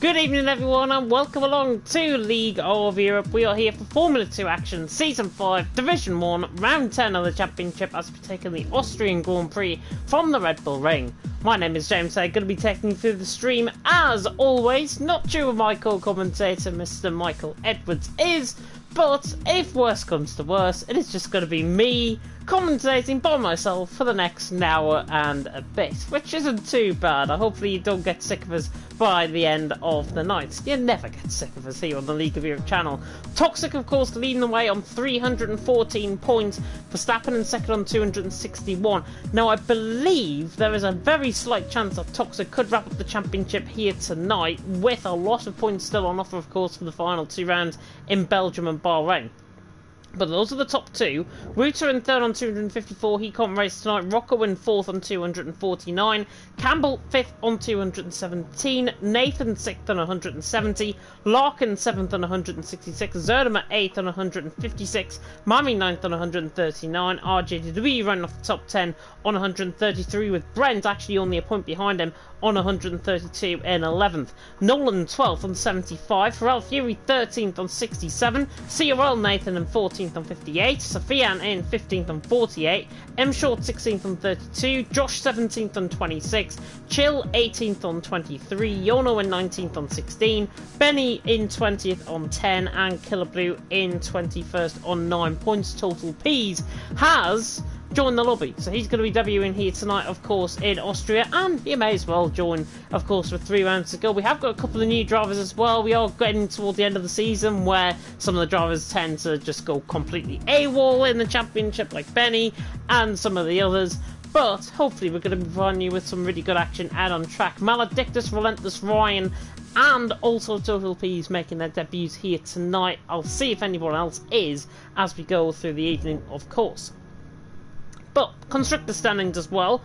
Good evening everyone and welcome along to League of Europe. We are here for Formula 2 action, Season 5, Division 1, Round 10 of the Championship as we take on the Austrian Grand Prix from the Red Bull Ring. My name is James, I'm going to be taking you through the stream as always, not sure who my co-commentator Mr. Michael Edwards is, but if worse comes to worse, it is just going to be me commentating by myself for the next hour and a bit, which isn't too bad. Hopefully you don't get sick of us by the end of the night. You never get sick of us here on the League of Europe channel. Toxic, of course, leading the way on 314 points. Verstappen in second on 261. Now, I believe there is a very slight chance that Toxic could wrap up the championship here tonight with a lot of points still on offer, of course, for the final two rounds in Belgium and Bahrain. But those are the top two. Reuter in third on 254. He can't race tonight. Rocco in fourth on 249. Campbell fifth on 217. Nathan sixth on 170. Larkin seventh on 166. Zerdemer eighth on 156. Mami ninth on 139. RJW running off the top 10 on 133, with Brent actually only a point behind him on 132 in 11th. Nolan 12th on 75. Pharrell Fury 13th on 67. CRL Nathan in 14th on 58, Sofian in 15th on 48, M Short 16th on 32, Josh 17th on 26, Chill 18th on 23, Yono in 19th on 16, Benny in 20th on 10, and Killer Blue in 21st on 9 points. Total P's has joined the lobby, so he's going to be debuting here tonight, of course, in Austria, and he may as well join, of course, with 3 rounds to go. We have got a couple of new drivers as well. We are getting toward the end of the season where some of the drivers tend to just go completely AWOL in the championship, like Benny and some of the others, but hopefully we're going to be providing you with some really good action out on track. Maledictus, Relentless Ryan, and also Total P's making their debuts here tonight. I'll see if anyone else is as we go through the evening, of course. But constructor standings as well.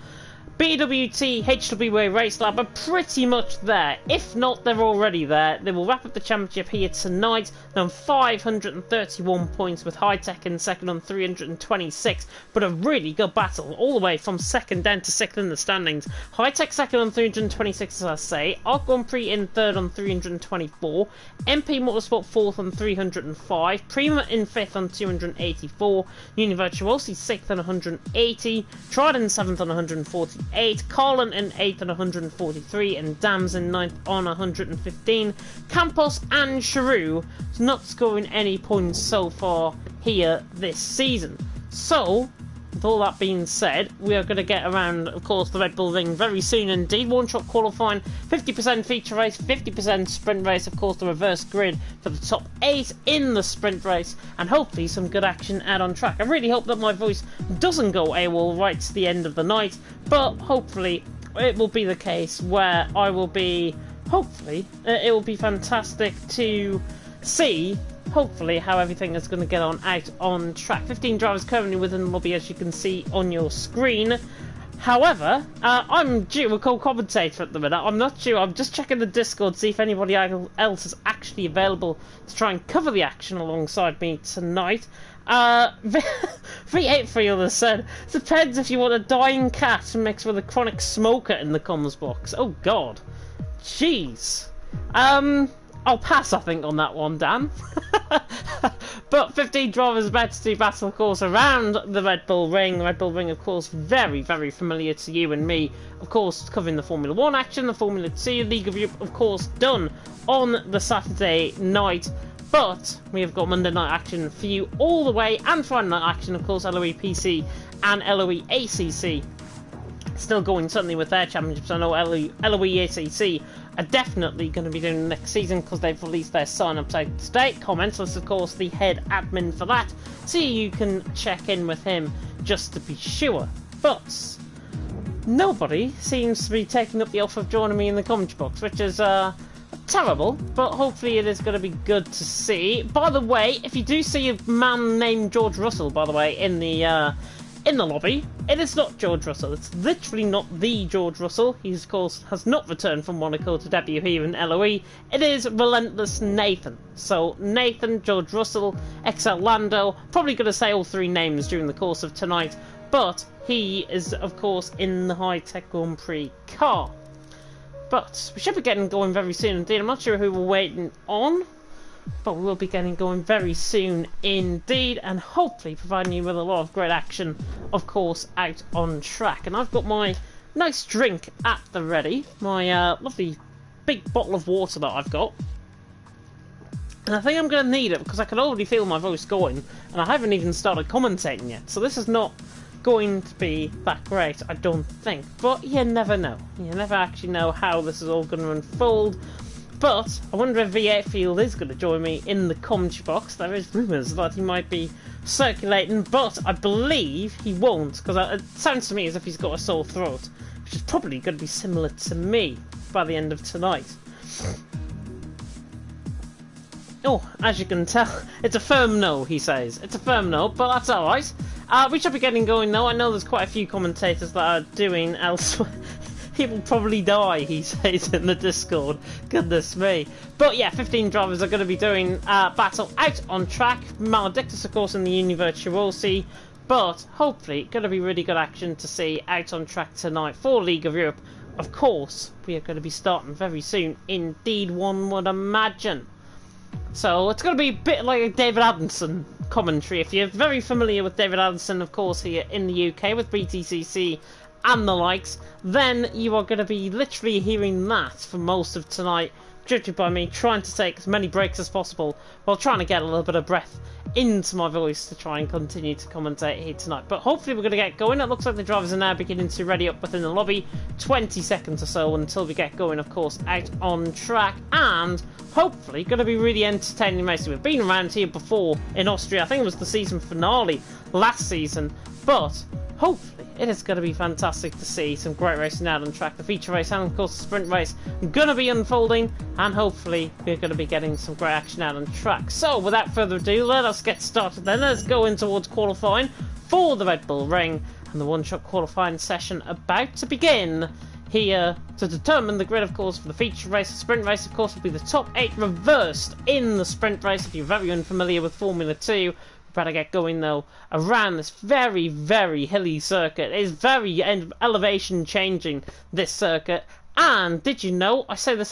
BWT, HWA Race Lab are pretty much there. If not, they're already there. They will wrap up the championship here tonight. They're on 531 points, with High Tech in second on 326. But a really good battle all the way from second down to sixth in the standings. High Tech second on 326, as I say. Arc Grand Prix in third on 324. MP Motorsport fourth on 305. Prima in fifth on 284. Univirtuosi sixth on 180. Trident seventh on 140. Carlin in 8th on 143, and Dams in 9th on 115. Campos and Charoux not scoring any points so far here this season. So, with all that being said, we are going to get around, of course, the Red Bull Ring very soon indeed. One-shot qualifying, 50% feature race, 50% sprint race, of course, the reverse grid for the top 8 in the sprint race, and hopefully some good action out on track. I really hope that my voice doesn't go AWOL right to the end of the night, but hopefully it will be the case where I will be, hopefully, it will be fantastic to see hopefully how everything is going to get on out on track. 15 drivers currently within the lobby, as you can see on your screen. However, I'm due a co-commentator at the minute. I'm not sure. I'm just checking the Discord to see if anybody else is actually available to try and cover the action alongside me tonight. V83 others said, depends if you want a dying cat mixed with a chronic smoker in the comms box. Oh god. Jeez. I'll pass, I think, on that one, Dan. But 15 drivers about to do battle, of course, around the Red Bull Ring. The Red Bull Ring, of course, very, very familiar to you and me. Of course, covering the Formula 1 action, the Formula 2, League of Europe, of course, done on the Saturday night. But we have got Monday night action for you all the way, and Friday night action, of course, LOE PC and LOE ACC. Still going certainly with their championships. I know LOE ACC are definitely going to be doing the next season because they've released their sign-up site today. Comments was, of course, the head admin for that, so you can check in with him just to be sure. But nobody seems to be taking up the offer of joining me in the comment box, which is terrible, but hopefully it is going to be good to see. By the way, if you do see a man named George Russell, by the way, in the lobby, it is not George Russell. It's literally not the George Russell. He, of course, has not returned from Monaco to debut here in LOE. It is Relentless Nathan. So, Nathan, George Russell, XL Lando. Probably going to say all 3 names during the course of tonight, but he is, of course, in the High Tech Grand Prix car. But we should be getting going very soon indeed. I'm not sure who we're waiting on, but we'll be getting going very soon indeed, and hopefully providing you with a lot of great action, of course, out on track. And I've got my nice drink at the ready, my lovely big bottle of water that I've got. And I think I'm going to need it because I can already feel my voice going, and I haven't even started commentating yet, so this is not going to be that great, I don't think. But you never know. You never actually know how this is all going to unfold. But I wonder if V8 Field is going to join me in the commentary box. There is rumours that he might be circulating, but I believe he won't, because it sounds to me as if he's got a sore throat, which is probably going to be similar to me by the end of tonight. Oh, as you can tell, it's a firm no, he says. It's a firm no, but that's alright. We should be getting going though. I know there's quite a few commentators that are doing elsewhere. He will probably die, he says in the Discord. Goodness me. But yeah, 15 drivers are going to be doing battle out on track. Maledictus, of course, in the Univirtuosi. But hopefully, going to be really good action to see out on track tonight for League of Europe. Of course, we are going to be starting very soon. Indeed, one would imagine. So it's going to be a bit like a David Adamson commentary. If you're very familiar with David Adamson, of course, here in the UK with BTCC and the likes, then you are going to be literally hearing that for most of tonight, judged by me trying to take as many breaks as possible while trying to get a little bit of breath into my voice to try and continue to commentate here tonight. But hopefully we're going to get going. It looks like the drivers are now beginning to ready up within the lobby. 20 seconds or so until we get going, of course, out on track, and hopefully going to be really entertaining racing. We've been around here before in Austria. I think it was the season finale last season, but hopefully it is going to be fantastic to see some great racing out on track. The feature race and of course the sprint race going to be unfolding, and hopefully we're going to be getting some great action out on track. So without further ado, let us get started then. Let's go in towards qualifying for the Red Bull Ring, and the one-shot qualifying session about to begin here to determine the grid, of course, for the feature race. The sprint race, of course, will be the top 8 reversed in the sprint race. If you're very unfamiliar with Formula 2, better get going though around this very, very hilly circuit. It is very elevation changing, this circuit. And did you know, I say this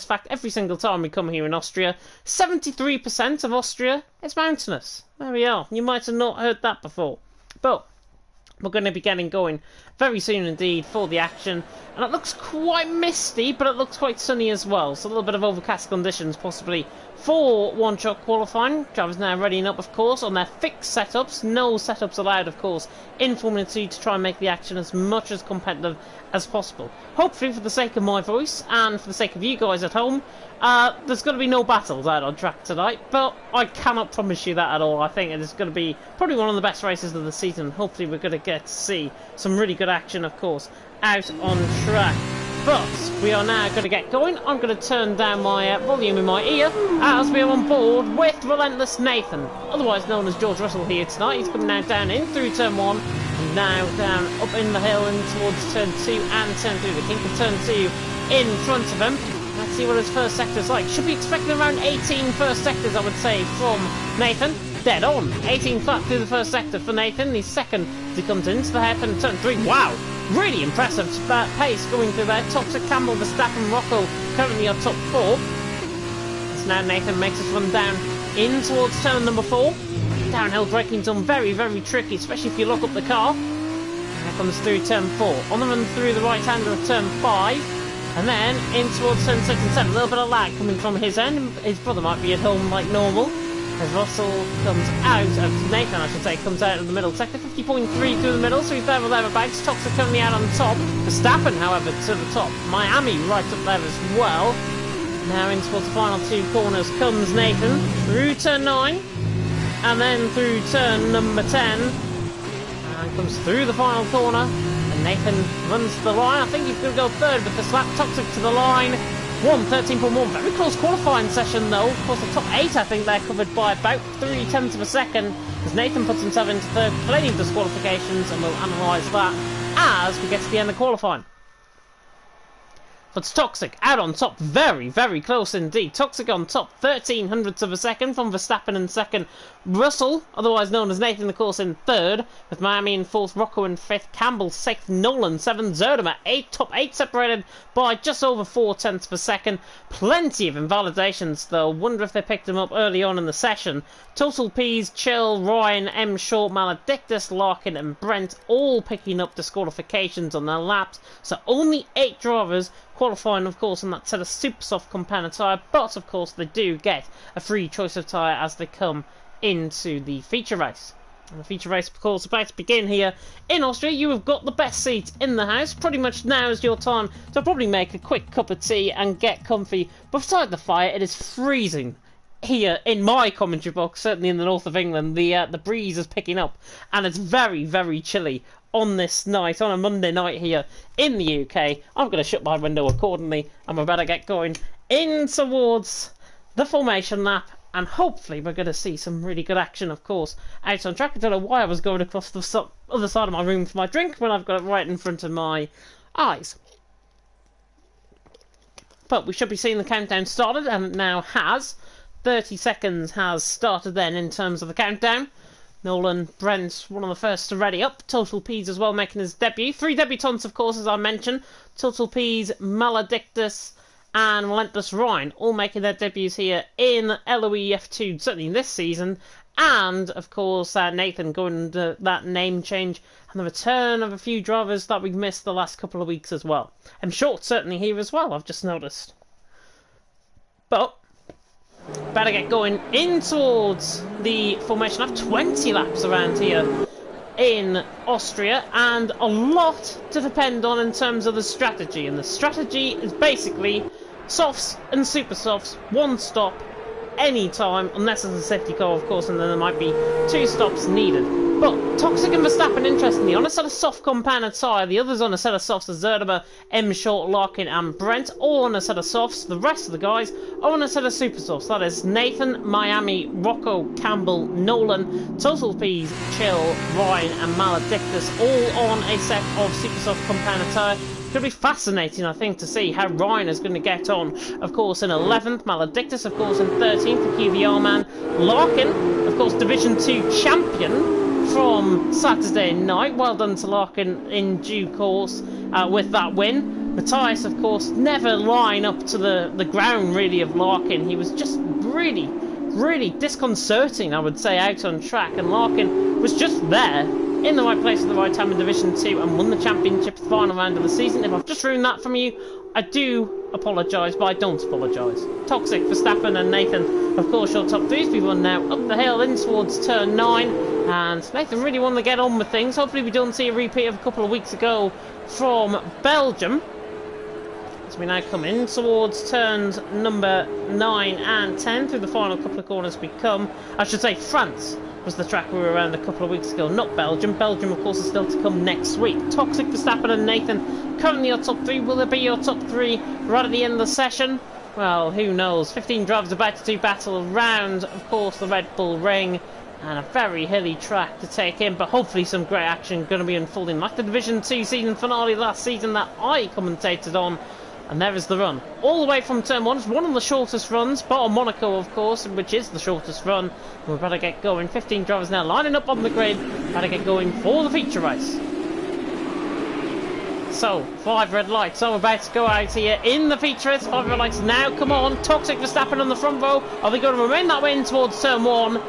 fact every single time we come here in Austria, 73% of Austria is mountainous. There we are. You might have not heard that before. But we're going to be getting going very soon indeed for the action. And it looks quite misty, but it looks quite sunny as well. So a little bit of overcast conditions possibly for one-shot qualifying. Drivers now readying up, of course, on their fixed setups. No setups allowed, of course, in Formula 2 to try and make the action as much as competitive as possible. Hopefully, for the sake of my voice and for the sake of you guys at home, there's going to be no battles out on track tonight, but I cannot promise you that at all. I think it is going to be probably one of the best races of the season. Hopefully, we're going to get to see some really good action, of course, out on track. But we are now going to get going. I'm going to turn down my volume in my ear as we are on board with Relentless Nathan, otherwise known as George Russell here tonight. He's coming now down in through turn 1, and now down up in the hill and towards turn 2 and turn 3. The kink of turn 2 in front of him. Let's see what his first sector is like. Should be expecting around 18 first sectors, I would say, from Nathan. Dead on. 18 flat through the first sector for Nathan. He's second as he comes into the hairpin turn 3. Wow! Really impressive pace going through there. Toxic, Campbell, Verstappen, Rocco currently are top 4. As now Nathan makes us run down in towards turn number 4. Downhill braking's done very, very tricky, especially if you lock up the car. Here comes through turn 4. On the run through the right-hander of turn 5. And then in towards turn 6 and 7. A little bit of lag coming from his end. His brother might be at home like normal. As Russell comes out of Nathan, I should say, comes out of the middle sector, 50.3 through the middle, so he's there or thereabouts. Toxic currently out on top. Verstappen, however, to the top. Miami right up there as well. Now in towards the final 2 corners comes Nathan through turn 9, and then through turn number 10, and comes through the final corner. And Nathan runs to the line. I think he's going to go third with the slap. Toxic to the line. 13.1, very close qualifying session though. Of course, the top 8, I think they're covered by about 0.3 of a second as Nathan puts himself into third, plenty of disqualifications, and we'll analyse that as we get to the end of qualifying. But Toxic out on top, very, very close indeed. Toxic on top, 13 hundredths of a second from Verstappen in second. Russell, otherwise known as Nathan, of course, in third, with Miami in fourth, Rocco in fifth, Campbell sixth, Nolan seventh, Zerdimer top eight, separated by just over 4/10 of a second. Plenty of invalidations, though. Wonder if they picked them up early on in the session. Total P's, Chill, Ryan, M. Short, Maledictus, Larkin, and Brent all picking up disqualifications on their laps. So only 8 drivers qualifying, of course, on that set of super soft compound tyre, but of course they do get a free choice of tyre as they come into the feature race. And the feature race, of course, is about to begin here in Austria. You have got the best seat in the house. Pretty much now is your time to probably make a quick cup of tea and get comfy beside the fire. It is freezing here in my commentary box, certainly in the north of England. The breeze is picking up, and it's very, very chilly on this night, on a Monday night here in the UK. I'm going to shut my window accordingly, and we're about to get going in towards the formation lap, and hopefully we're going to see some really good action, of course, out on track. I don't know why I was going across the other side of my room for my drink when I've got it right in front of my eyes. But we should be seeing the countdown started, and it now has. 30 seconds has started then in terms of the countdown. Nolan, Brent, one of the first to ready up. Total P's as well making his debut. 3 debutants, of course, as I mentioned. Total P's, Maledictus, and Relentless Rhine, all making their debuts here in LOE F2, certainly this season. And, of course, Nathan going to that name change. And the return of a few drivers that we've missed the last couple of weeks as well. And Short certainly here as well, I've just noticed. But better get going in towards the formation. I have 20 laps around here in Austria, and a lot to depend on in terms of the strategy. And the strategy is basically softs and super softs, one stop anytime, unless there's a safety car, of course, and then there might be 2 stops needed. But Toxic and Verstappen, interestingly, on a set of soft compounded tyre, the others on a set of softs are Zerdimer, M. Short, Larkin, and Brent, all on a set of softs. The rest of the guys are on a set of super softs. That is Nathan, Miami, Rocco, Campbell, Nolan, Total P's, Chill, Ryan, and Maledictus, all on a set of super soft compounded tyre. It's going to be fascinating, I think, to see how Ryan is going to get on. Of course, in 11th, Maledictus, of course, in 13th, the QVR man. Larkin, of course, Division 2 champion from Saturday night. Well done to Larkin in due course with that win. Matthias, of course, never line up to the ground, really, of Larkin. He was just really, really disconcerting, I would say, out on track. And Larkin was just there, in the right place at the right time in Division 2, and won the championship final round of the season. If I've just ruined that from you, I do apologise, but I don't apologise. Toxic, Verstappen and Nathan, of course, your top 3 people now up the hill in towards turn 9, and Nathan really wanted to get on with things. Hopefully we don't see a repeat of a couple of weeks ago from Belgium. As we now come in towards turns number 9 and 10, through the final couple of corners we come. I should say France was the track we were around a couple of weeks ago, not Belgium. Belgium, of course, is still to come next week. Toxic, Verstappen and Nathan, currently your top 3. Will there be your top 3 right at the end of the session? Well, who knows. 15 drivers about to do battle around, of course, the Red Bull Ring, and a very hilly track to take in, but hopefully some great action going to be unfolding, like the Division 2 season finale last season that I commentated on. And there is the run. All the way from turn 1. It's one of the shortest runs, but on Monaco, of course, which is the shortest run. And we're about to get going. 15 drivers now lining up on the grid. About to get going for the feature race. So, 5 red lights are about to go out here in the feature race. 5 red lights now. Come on. Toxic, Verstappen on the front row. Are they going to remain that way in towards turn 1?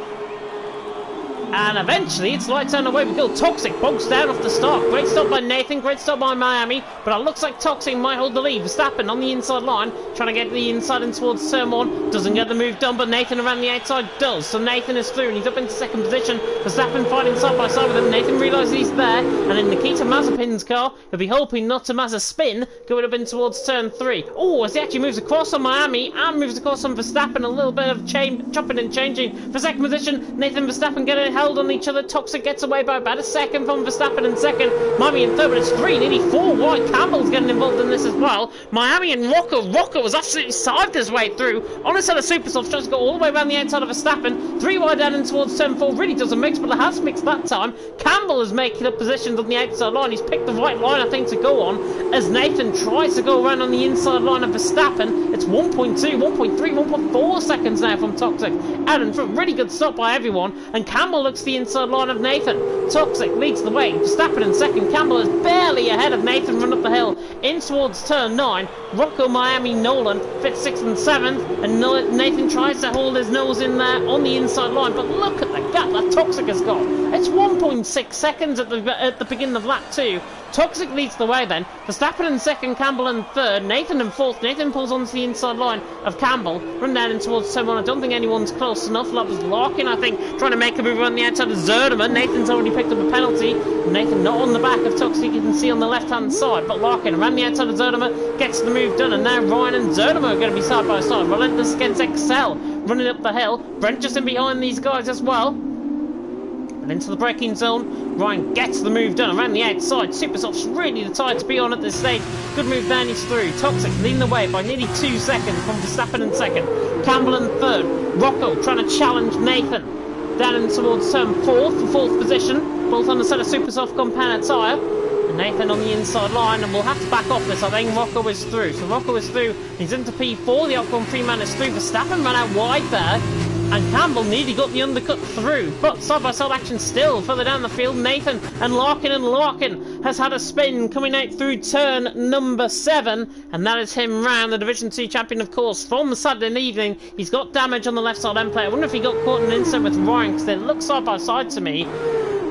And eventually, it's lights down, away we go. Toxic bogs down off the start. Great stop by Nathan, great stop by Miami. But it looks like Toxic might hold the lead. Verstappen on the inside line, trying to get the inside in towards turn 1. Doesn't get the move done, but Nathan around the outside does. So Nathan is through, and he's up into second position. Verstappen fighting side by side with him. Nathan realises he's there, and in Nikita Mazepin's car, he'll be hoping not to Mazepin spin, going up in towards turn 3. Oh, as he actually moves across on Miami, and moves across on Verstappen. A little bit of chopping and changing for second position. Nathan Verstappen getting help held on each other. Toxic gets away by about a second from Verstappen in second. Miami in third, but it's 3, nearly 4 wide. Campbell's getting involved in this as well. Miami and Rocco. Rocco was absolutely scythed his way through on a set of super softs, tries to go all the way around the outside of Verstappen. 3 wide down in towards turn 4. Really doesn't mix, but it has mixed that time. Campbell is making up positions on the outside line. He's picked the right line, I think, to go on as Nathan tries to go around on the inside line of Verstappen. It's 1.2, 1.3, 1.4 seconds now from Toxic. Out in front, really good stop by everyone, and Campbell looks the inside line of Nathan. Toxic leads the way. Verstappen in second. Campbell is barely ahead of Nathan, run up the hill in towards turn 9. Rocco, Miami, Nolan fit 6th and 7th, and Nathan tries to hold his nose in there on the inside line, but look at the gap that Toxic has got. It's 1.6 seconds at the beginning of lap 2. Toxic leads the way then. Verstappen in second, Campbell in third, Nathan in fourth. Nathan pulls onto the inside line of Campbell, run down in towards turn 1. I don't think anyone's close enough. That was Larkin, I think, trying to make a move on the outside of Zerderman. Nathan's already picked up a penalty. Nathan not on the back of Toxic, you can see on the left-hand side, but Larkin around the outside of Zerderman gets the move done, and now Ryan and Zerderman are going to be side by side. Relentless against Excel, running up the hill. Brent just in behind these guys as well. And into the braking zone, Ryan gets the move done around the outside. Supersoft's really the tire to be on at this stage. Good move down, he's through. Toxic leading the way by nearly 2 seconds from Verstappen in second. Campbell in third. Rocco trying to challenge Nathan. Down in towards turn 4 for 4th position. Both on a set of Supersoft compound tyre. And Nathan on the inside line, and we'll have to back off this. I think Rocco is through. So Rocco is through. He's into P4. The Ocon 3-man is through. Verstappen ran out wide there. And Campbell nearly got the undercut through, but side-by-side action still further down the field. Nathan and Larkin has had a spin coming out through turn number 7, and that is him round the Division 2 champion, of course, from Saturday evening. He's got damage on the left side end plate. I wonder if he got caught in an incident with Ryan, because they look side-by-side to me.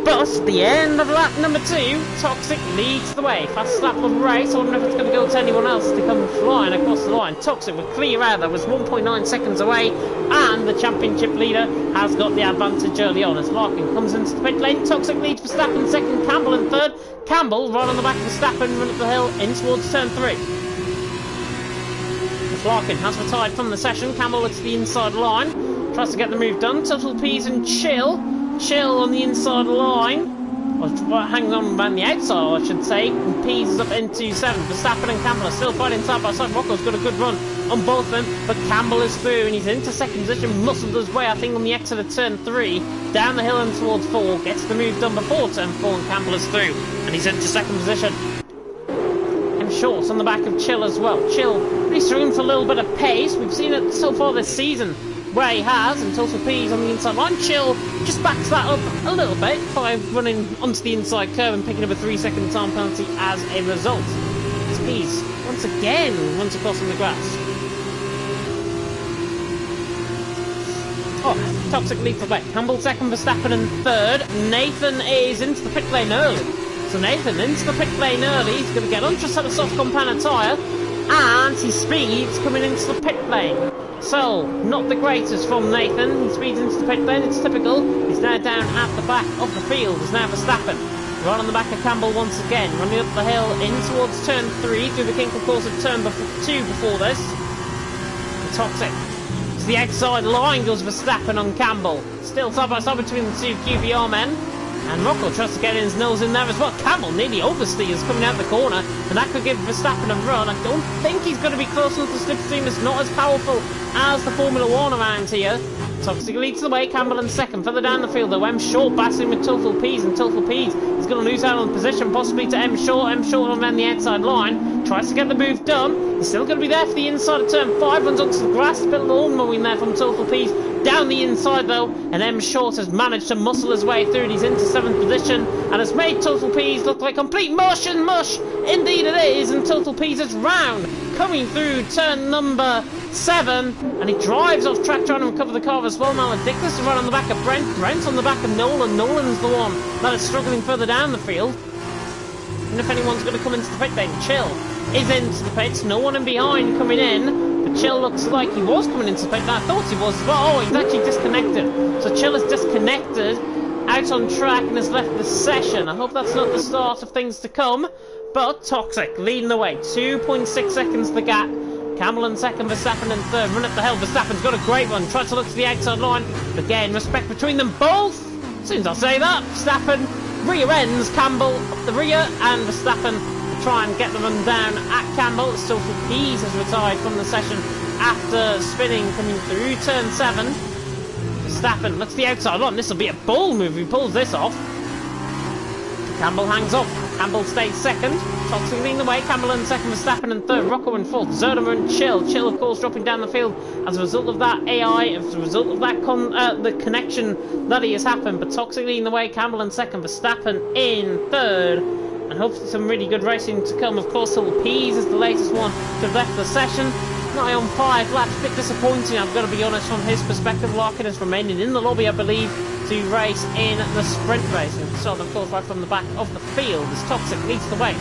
But at the end of lap number 2, Toxic leads the way. Fast lap of the race. I wonder if it's going to go to anyone else to come flying across the line. Toxic with clear air. That was 1.9 seconds away. And the championship leader has got the advantage early on as Larkin comes into the pit lane. Toxic leads Verstappen second, Campbell in third. Campbell right on the back of Verstappen, run up the hill in towards turn 3. As Larkin has retired from the session, Campbell looks to the inside line. Tries to get the move done. Total P's and Chill on the inside line. Or hanging on around the outside, I should say. And Pease is up into 7. Verstappen and Campbell are still fighting side by side. Rocco's got a good run on both of them, but Campbell is through and he's into second position. Muscled his way, I think, on the exit of turn 3. Down the hill and towards 4. Gets the move done before turn 4, and Campbell is through. And he's into second position. And Shorts on the back of Chill as well. Chill really struggling for a little bit of pace. We've seen it so far this season, where he has, and Total P's on the inside line. Chill just backs that up a little bit by running onto the inside curve and picking up a 3-second time penalty as a result. As P's once again runs across on the grass. Oh, Toxic leads the way. Campbell second, Verstappen in third. Nathan is into the pit lane early. So Nathan into the pit lane early. He's going to get onto a set of soft compound tyre, and his speed's coming into the pit lane. So, not the greatest from Nathan. He speeds into the pit lane, it's typical. He's now down at the back of the field. There's now Verstappen. Right on the back of Campbell once again. Running up the hill in towards turn 3 through the kinkle course of turn 2 before this. The Toxic. To the outside line goes Verstappen on Campbell. Still side by side between the two QVR men. And Rocco tries to get his nose in there as well. Campbell nearly oversteers coming out the corner, and that could give Verstappen a run. I don't think he's going to be close enough. The slipstream is not as powerful as the Formula 1 around here. Toxic leads the way, Campbell in second. Further down the field though, M Short battling with Total P's, and Total P's is going to lose out on position, possibly to M Short. M Short on the outside line, tries to get the move done. He's still going to be there for the inside of turn 5, runs onto the grass. A bit of lawn mowing there from Total P's. Down the inside though, and M Short has managed to muscle his way through, and he's into 7th position, and has made Total P's look like complete mush and mush. Indeed it is, and Total P's is round, coming through turn number 7, and he drives off track trying to recover the car as well. Maledictus is right on the back of Brent. Brent's on the back of Nolan. Nolan's the one that is struggling further down the field. And if anyone's going to come into the pit lane, Chill is into the pits. No one in behind coming in. Chill looks like he was coming into the pit. I thought he was, but oh, he's actually disconnected. So Chill is disconnected, out on track, and has left the session. I hope that's not the start of things to come. But Toxic leading the way, 2.6 seconds the gap. Campbell in second, Verstappen in third. Run up the hill. Verstappen's got a great run. Tries to look to the outside line. Again, respect between them both. As soon as I say that, Verstappen rear ends Campbell up the rear, and Verstappen to try and get the run down at Campbell. Stoffel Pease has retired from the session after spinning coming through turn 7. Verstappen looks the outside line. This will be a ball move if he pulls this off. Campbell hangs off. Campbell stays second. Toxic leading the way. Campbell in second. Verstappen in third. Rocco in fourth. Zerdemer and Chill. Chill, of course, dropping down the field as a result of that AI, as a result of that the connection that has happened. But Toxic leading the way. Campbell in second. Verstappen in third. And hopefully some really good racing to come. Of course, Hull Pease is the latest one to have left the session. Nigh on 5 laps. A bit disappointing, I've got to be honest, from his perspective. Larkin is remaining in the lobby, I believe, to race in the sprint race. And so, of course, right from the back of the field as Toxic leads the way.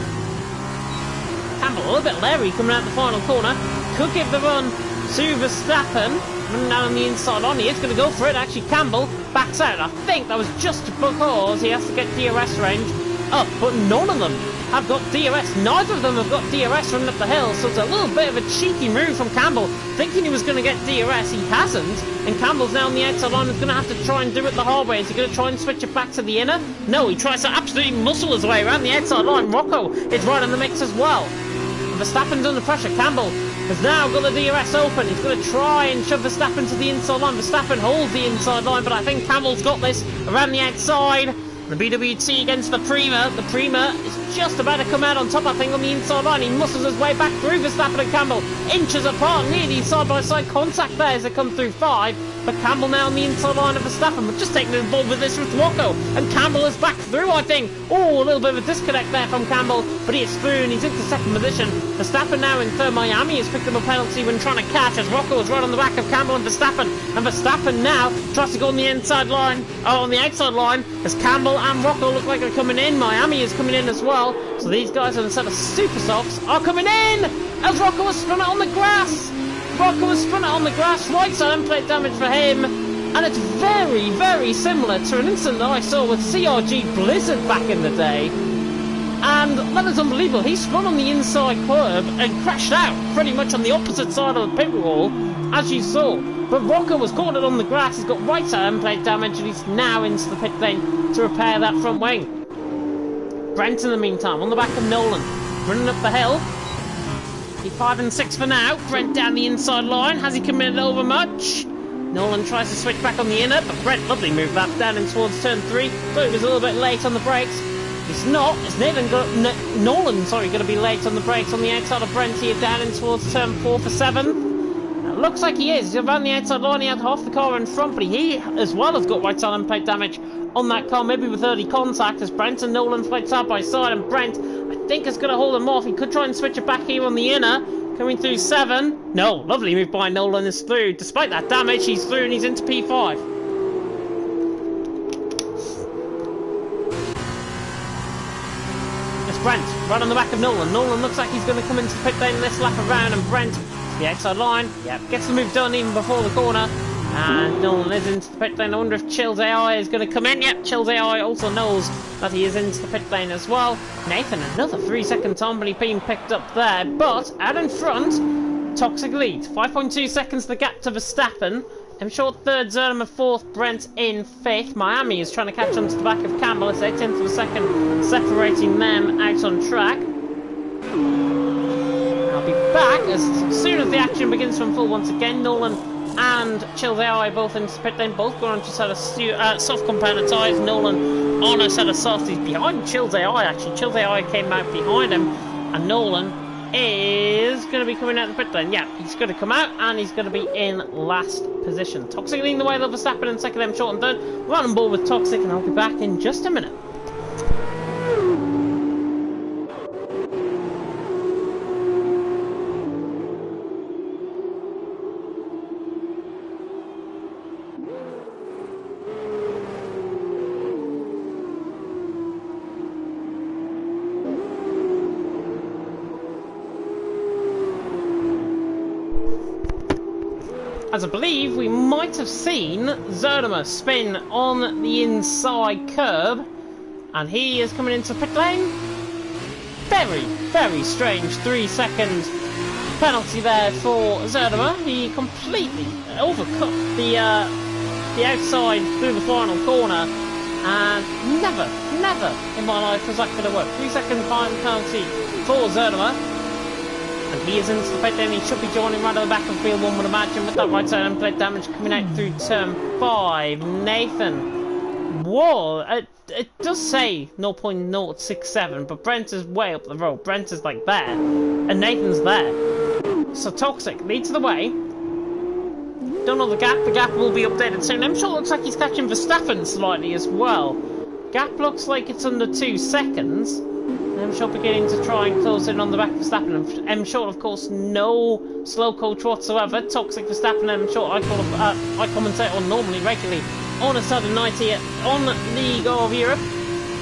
Campbell a little bit leery coming out the final corner. Could give the run to Verstappen. Running down on the inside line. He is going to go for it. Actually, Campbell backs out. I think that was just because he has to get DRS range up, but none of them have got DRS. Neither of them have got DRS running up the hill, so it's a little bit of a cheeky move from Campbell, thinking he was going to get DRS. He hasn't, and Campbell's now on the outside line. He's going to have to try and do it the hard way. Is he going to try and switch it back to the inner? No, he tries to absolutely muscle his way around the outside line. Rocco is right in the mix as well. And Verstappen's under pressure. Campbell has now got the DRS open. He's going to try and shove Verstappen to the inside line. Verstappen holds the inside line, but I think Campbell's got this around the outside. The BWT against the Prima. The Prima is just about to come out on top, I think, on the inside line. He muscles his way back through Verstappen and Campbell. Inches apart, nearly side-by-side contact there as they come through 5. But Campbell now on the inside line of Verstappen. But just taking the ball with this with Rocco. And Campbell is back through, I think. Oh, a little bit of a disconnect there from Campbell. But he is through and he's into second position. Verstappen now in third. Miami has picked up a penalty when trying to catch, as Rocco is right on the back of Campbell and Verstappen. And Verstappen now tries to go on the inside line. Oh, on the outside line. As Campbell and Rocco look like they're coming in. Miami is coming in as well. So these guys on a set of super softs are coming in. As Rocco has spun it on the grass. Rocco has spun it on the grass, right side end plate damage for him, and it's very, very similar to an incident that I saw with CRG Blizzard back in the day, and that is unbelievable. He spun on the inside curb and crashed out pretty much on the opposite side of the pit wall, as you saw, but Rocco was caught on the grass. He's got right side end plate damage and he's now into the pit lane to repair that front wing. Brent in the meantime on the back of Nolan, running up the hill. 5 and 6 for now. Brent down the inside line. Has he committed over much? Nolan tries to switch back on the inner, but Brent, lovely move that down in towards turn 3. Thought he was a little bit late on the brakes. He's not. It's Nolan, going to be late on the brakes on the outside of Brent here, down in towards turn 4 for 7. It looks like he is. He's around the outside line. He had half the car in front, but he as well has got right side end plate damage on that car, maybe with early contact, as Brent and Nolan fight side by side, and Brent, I think, is going to hold him off. He could try and switch it back here on the inner, coming through 7. No, lovely move by Nolan, is through. Despite that damage, he's through and he's into P5. It's Brent, right on the back of Nolan. Nolan looks like he's going to come into the pit lane this lap around, and Brent, the outside line, yeah, gets the move done even before the corner. And Nolan is into the pit lane. I wonder if Chill's AI is going to come in. Yep, Chill's AI also knows that he is into the pit lane as well. Nathan, another 3-second time, but he's being picked up there. But out in front, Toxic lead. 5.2 seconds the gap to Verstappen. I'm short third, Zerdemer fourth, Brent in fifth. Miami is trying to catch onto the back of Campbell as they 10th of a second, separating them out on track. I'll be back as soon as the action begins from full once again. Nolan and Chill's AI both into the pit lane, both going on to a set of soft compounded tyres. Nolan on a set of softs. He's behind Chill's AI actually. Chill's AI came out behind him, and Nolan is going to be coming out the pit lane. Yeah, he's going to come out and he's going to be in last position. Toxic leading the way, Verstappen in second, them short and third. Right on board with Toxic, and I'll be back in just a minute. As I believe we might have seen Zerdemer spin on the inside curb, and he is coming into pit lane. Very, very strange 3-second penalty there for Zerdemer. He completely overcut the outside through the final corner, And never in my life was that going to work. 3 second time penalty for Zerdema. And he is into the pit lane. He should be joining right at the back of field 1, would imagine, with that right side and plate damage coming out through turn 5. Nathan. Whoa, it does say 0.067, but Brent is way up the road. Brent is like there, and Nathan's there. So Toxic leads the way. Don't know the gap. The gap will be updated soon. I'm sure it looks like he's catching Verstappen slightly as well. Gap looks like it's under 2 seconds. I'm sure beginning to try and close in on the back of Verstappen. M Short, of course, no slow coach whatsoever. Toxic Verstappen, M Short, I commentate on normally, regularly, on a Saturday night here on League of Europe.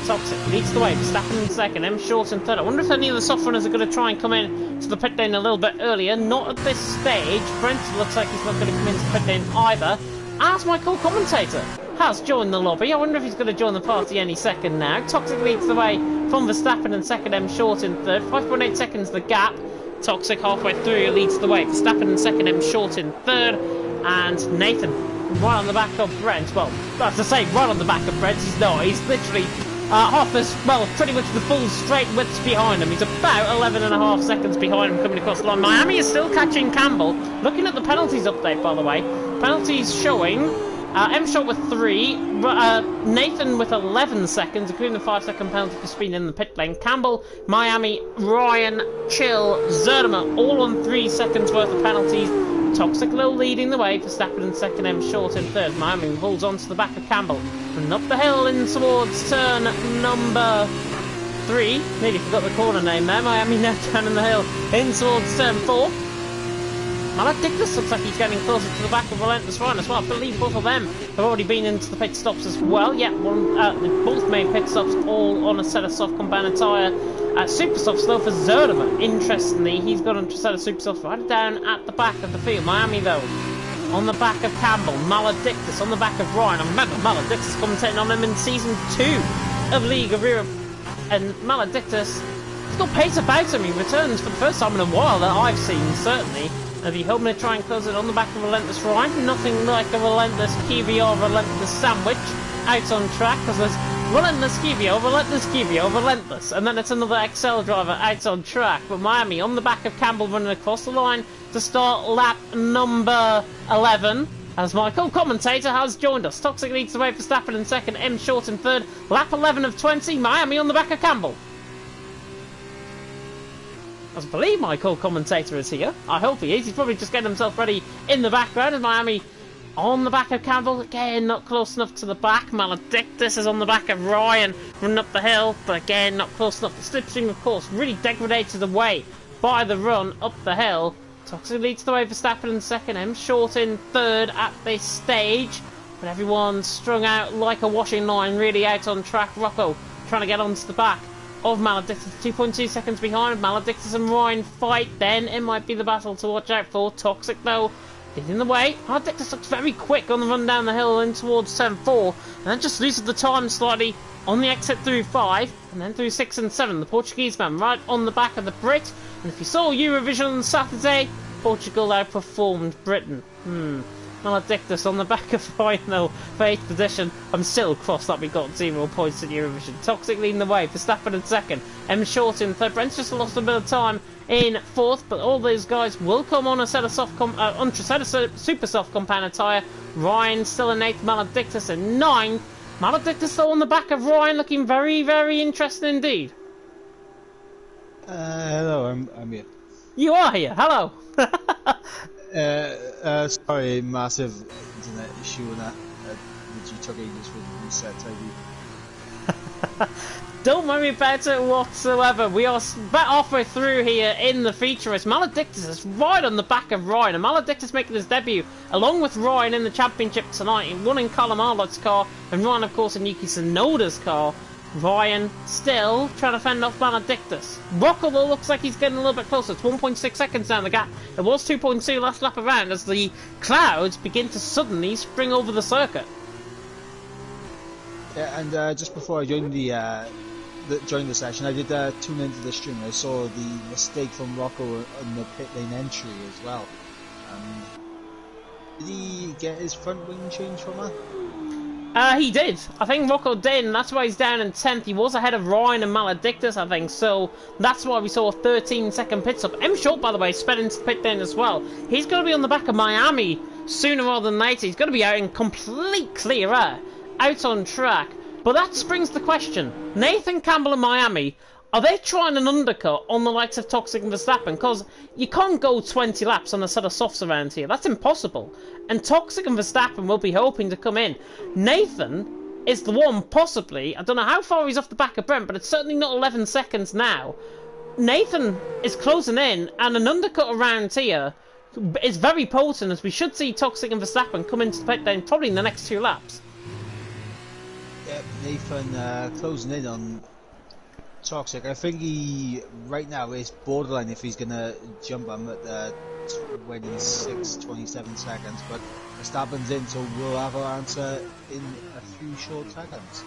Toxic leads the way, Verstappen in second, M Short in third. I wonder if any of the soft runners are going to try and come in to the pit lane a little bit earlier. Not at this stage. Brent looks like he's not going to come into the pit lane either. As my co-commentator has joined the lobby. I wonder if he's going to join the party any second now. Toxic leads the way from Verstappen in second, M Short in third. 5.8 seconds the gap. Toxic halfway through leads the way. Verstappen in second, M Short in third. And Nathan right on the back of Brent. Well, that's to say, right on the back of Brent. He's not. He's literally half as, well, pretty much the full straight width behind him. He's about 11.5 seconds behind him coming across the line. Miami is still catching Campbell. Looking at the penalties update, by the way. Penalties showing M Short with 3, Nathan with 11 seconds, including the 5-second penalty for speed in the pit lane. Campbell, Miami, Ryan, Chill, Zerdema, all on 3 seconds worth of penalties. Toxic Low leading the way, Verstappen in second, M Short in third. Miami pulls on to the back of Campbell. And up the hill in towards turn number 3. Nearly forgot the corner name there. Miami now down in the hill in towards turn 4. Maledictus looks like he's getting closer to the back of Relentless Ryan as well. I believe both of them have already been into the pit stops as well. Yeah, both made pit stops, all on a set of soft compound tyre. Super softs though for Zerdema. Interestingly, he's got onto a set of super softs right down at the back of the field. Miami though, on the back of Campbell. Maledictus on the back of Ryan. I remember Maledictus commentating on him in season 2 of League of Europe. And Maledictus, he's got pace about him. He returns for the first time in a while that I've seen, certainly. Are you hoping to try and close it on the back of Relentless Ryan? Nothing like a Relentless Kvyat Relentless sandwich out on track, because there's Relentless Kvyat, Relentless, and then it's another Excel driver out on track. But Miami on the back of Campbell running across the line to start lap number 11. As my co-commentator has joined us. Toxic leads the way for Verstappen in second, M Short in third. Lap 11 of 20, Miami on the back of Campbell. I believe my co-commentator is here. I hope he is. He's probably just getting himself ready in the background. As Miami on the back of Campbell. Again, not close enough to the back. Maledictus is on the back of Ryan, running up the hill. But again, not close enough. The slipstream, of course, really degraded away by the run up the hill. Toxic leads the way for Verstappen in second. M Short in third at this stage. But everyone's strung out like a washing line, really out on track. Rocco trying to get onto the back of Maledictus, 2.2 seconds behind. Maledictus and Ryan fight, then it might be the battle to watch out for. Toxic though leading the way. Maledictus looks very quick on the run down the hill in towards turn 4, and then just loses the time slightly on the exit through 5 and then through 6 and 7. The Portuguese man right on the back of the Brit, and if you saw Eurovision on Saturday, Portugal outperformed Britain. Maledictus on the back of Ryan though for 8th position. I'm still cross that we got 0 points in Eurovision. Toxic leading the way, Verstappen in second, M Short in third. Brent's just lost a bit of time in 4th, but all these guys will come on a set of super soft compound tyre. Ryan still in 8th, Maledictus in 9th. Maledictus still on the back of Ryan, looking very, very interesting indeed. Hello, I'm here. You are here, hello! Sorry, massive internet issue and that. The G took ages for the reset ID. Don't worry about it whatsoever. We are about halfway through here in the feature as Maledictus is right on the back of Ryan. And Maledictus making his debut along with Ryan in the championship tonight. He won in Callum Arlott's car and Ryan, of course, in Yuki Tsunoda's car. Ryan still trying to fend off Maledictus. Rocco though looks like he's getting a little bit closer. It's 1.6 seconds down the gap. It was 2.2 last lap around as the clouds begin to suddenly spring over the circuit. Yeah, and just before I joined the session, I did tune into the stream. I saw the mistake from Rocco on the pit lane entry as well. Did he get his front wing changed from that? He did. I think Rocco did, and that's why he's down in 10th. He was ahead of Ryan and Maledictus, I think, so that's why we saw a 13-second pit stop. M. Short, by the way, sped into the pit lane as well. He's going to be on the back of Miami sooner rather than later. He's going to be out in complete clear air, out on track. But that brings the question. Nathan Campbell and Miami, are they trying an undercut on the likes of Toxic and Verstappen? Because you can't go 20 laps on a set of softs around here. That's impossible. And Toxic and Verstappen will be hoping to come in. Nathan is the one, possibly. I don't know how far he's off the back of Brent, but it's certainly not 11 seconds now. Nathan is closing in, and an undercut around here is very potent, as we should see Toxic and Verstappen come into the pit lane probably in the next 2 laps. Yep, Nathan closing in on Toxic. I think he, right now, is borderline if he's going to jump him at 26, 27 seconds, but Verstappen's in, so we'll have our answer in a few short seconds.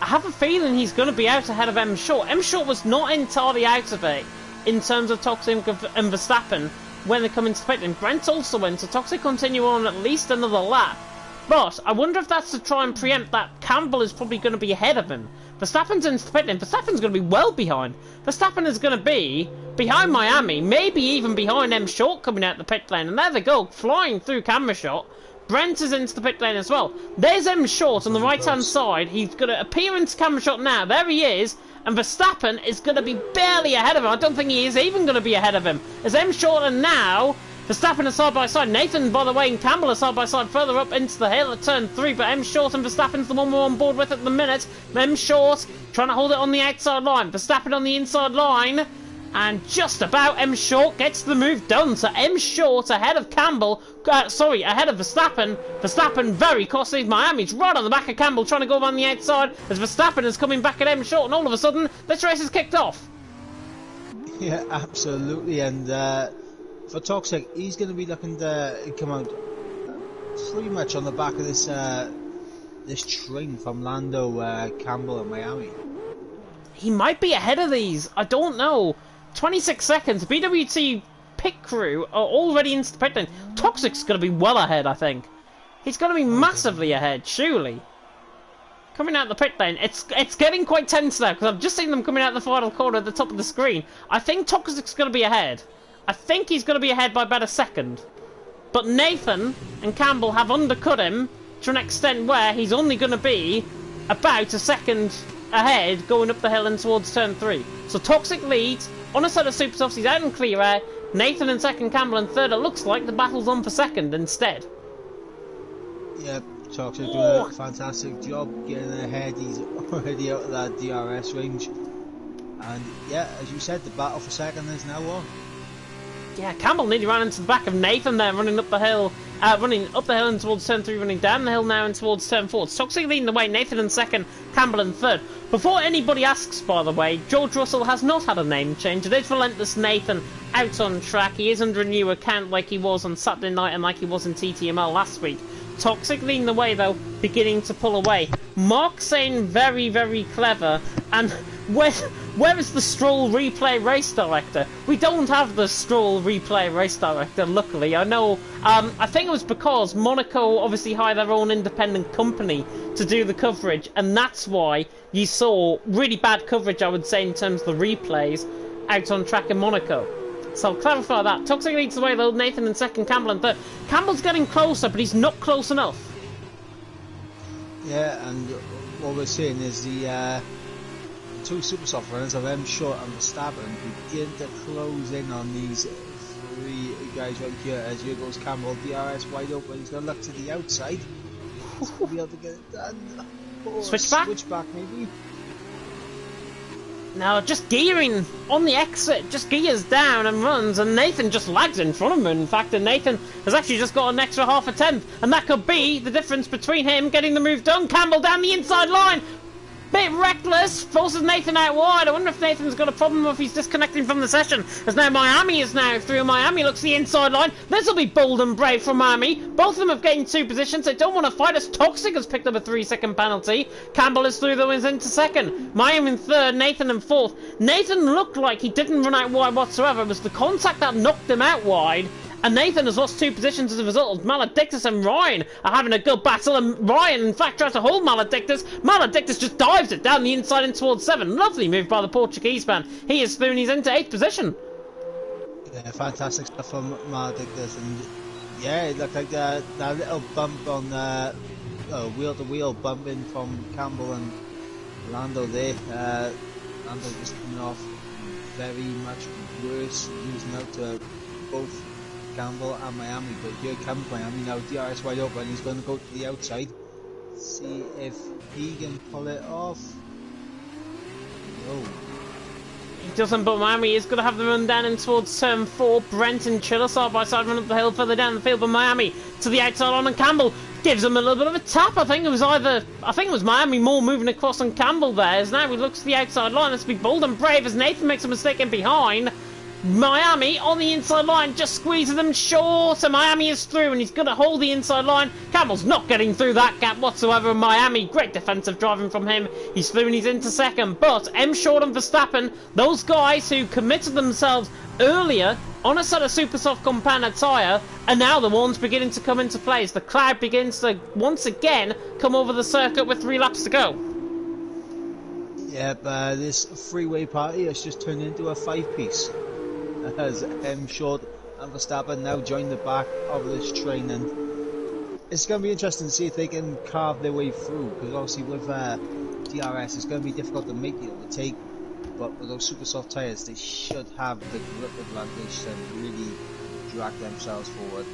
I have a feeling he's going to be out ahead of M. Short. M. Short was not entirely out of it in terms of Toxic and Verstappen when they come into the pit lane. Brent also went, so Toxic continue on at least another lap. But I wonder if that's to try and preempt that Campbell is probably going to be ahead of him. Verstappen's into the pit lane. Verstappen's going to be well behind. Verstappen is going to be behind Miami, maybe even behind M. Short coming out the pit lane. And there they go, flying through camera shot. Brent is into the pit lane as well. There's M. Short on the right-hand side. He's going to appear into camera shot now. There he is. And Verstappen is going to be barely ahead of him. I don't think he is even going to be ahead of him. As M. Short and now Verstappen are side by side. Nathan, by the way, and Campbell are side by side further up into the hill at turn 3. But M. Short and Verstappen's the one we're on board with at the minute. M. Short trying to hold it on the outside line. Verstappen on the inside line. And just about M. Short gets the move done. So M. Short ahead of Campbell. Ahead of Verstappen. Verstappen very costly. Miami's right on the back of Campbell trying to go on the outside as Verstappen is coming back at M. Short. And all of a sudden, this race is kicked off. Yeah, absolutely. And for Toxic, he's going to be looking to come out pretty much on the back of this this train from Lando, Campbell and Miami. He might be ahead of these. I don't know. 26 seconds. BWT pit crew are already into the pit lane. Toxic's going to be well ahead, I think. He's going to be massively ahead, surely. Coming out the pit lane. It's getting quite tense now, because I've just seen them coming out the final corner at the top of the screen. I think Toxic's going to be ahead. I think he's going to be ahead by about a second. But Nathan and Campbell have undercut him to an extent where he's only going to be about a second ahead going up the hill and towards turn 3. So Toxic leads on a set of super softs. He's out in clear air. Nathan in second, Campbell in third. It looks like the battle's on for second instead. Yep, Toxic doing a fantastic job getting ahead. He's already out of that DRS range. And yeah, as you said, the battle for second is now on. Yeah, Campbell nearly ran into the back of Nathan there, running up the hill and towards turn 3, running down the hill now and towards turn 4. Toxic leading the way, Nathan in second, Campbell in third. Before anybody asks, by the way, George Russell has not had a name change. It is Relentless Nathan out on track. He is under a new account like he was on Saturday night and like he was in TTML last week. Toxic leading the way though, beginning to pull away. Mark saying very, very clever. And where is the Stroll replay race director? We don't have the Stroll replay race director, luckily. I know, I think it was because Monaco obviously hired their own independent company to do the coverage, and that's why you saw really bad coverage, I would say, in terms of the replays out on track in Monaco. So I'll clarify that. Toxic leads the way though, Nathan in second, Campbell in third. Campbell's getting closer, but he's not close enough. Yeah, and what we're seeing is the two super soft runners of M. Short and Verstappen begin to close in on these 3 guys right here. As here goes Campbell, DRS wide open. He's going to look to the outside. He's going to be able to get it done. Switch back? Switch back, maybe. Now, just gearing on the exit, just gears down and runs, and Nathan just lags in front of him, in fact, and Nathan has actually just got an extra half a tenth, and that could be the difference between him getting the move done. Campbell down the inside line, bit reckless, forces Nathan out wide. I wonder if Nathan's got a problem or if he's disconnecting from the session, as now Miami is now through. Miami looks the inside line. This will be bold and brave from Miami. Both of them have gained 2 positions. They don't want to fight as Toxic has picked up a 3-second penalty. Campbell is through, though, is into second. Miami in third, Nathan in fourth. Nathan looked like he didn't run out wide whatsoever. It was the contact that knocked him out wide, And Nathan has lost 2 positions as a result. Maledictus and Ryan are having a good battle, and Ryan, in fact, tries to hold Maledictus. Maledictus just dives it down the inside and towards 7. Lovely move by the Portuguese man. He is through and he's into 8th position. Yeah, fantastic stuff from Maledictus, and yeah, it looked like that little bump on wheel-to-wheel bumping from Campbell and Lando there. Lando just coming off very much worse, losing out to both Campbell and Miami, but here comes Miami now. DRS wide open, he's going to go to the outside, see if he can pull it off. No. He doesn't, but Miami is going to have the run down in towards turn 4. Brent and Chiller side by side run up the hill further down the field, but Miami to the outside on, and Campbell gives him a little bit of a tap. I think it was Miami more moving across than Campbell there, as now he looks to the outside line. Let's be bold and brave as Nathan makes a mistake in behind. Miami on the inside line just squeezes them short, so Miami is through and he's going to hold the inside line. Campbell's not getting through that gap whatsoever. Miami, great defensive driving from him. He's through and he's into 2nd, but M. Short and Verstappen, those guys who committed themselves earlier on a set of super soft compound tyre, are now the ones beginning to come into play as the cloud begins to once again come over the circuit with 3 laps to go. Yep, this freeway party has just turned into a 5-piece. As M. Short and Verstappen now join the back of this train, and it's going to be interesting to see if they can carve their way through, because obviously with DRS it's going to be difficult to make the overtake, but with those super soft tyres they should have the grip advantage to really drag themselves forward.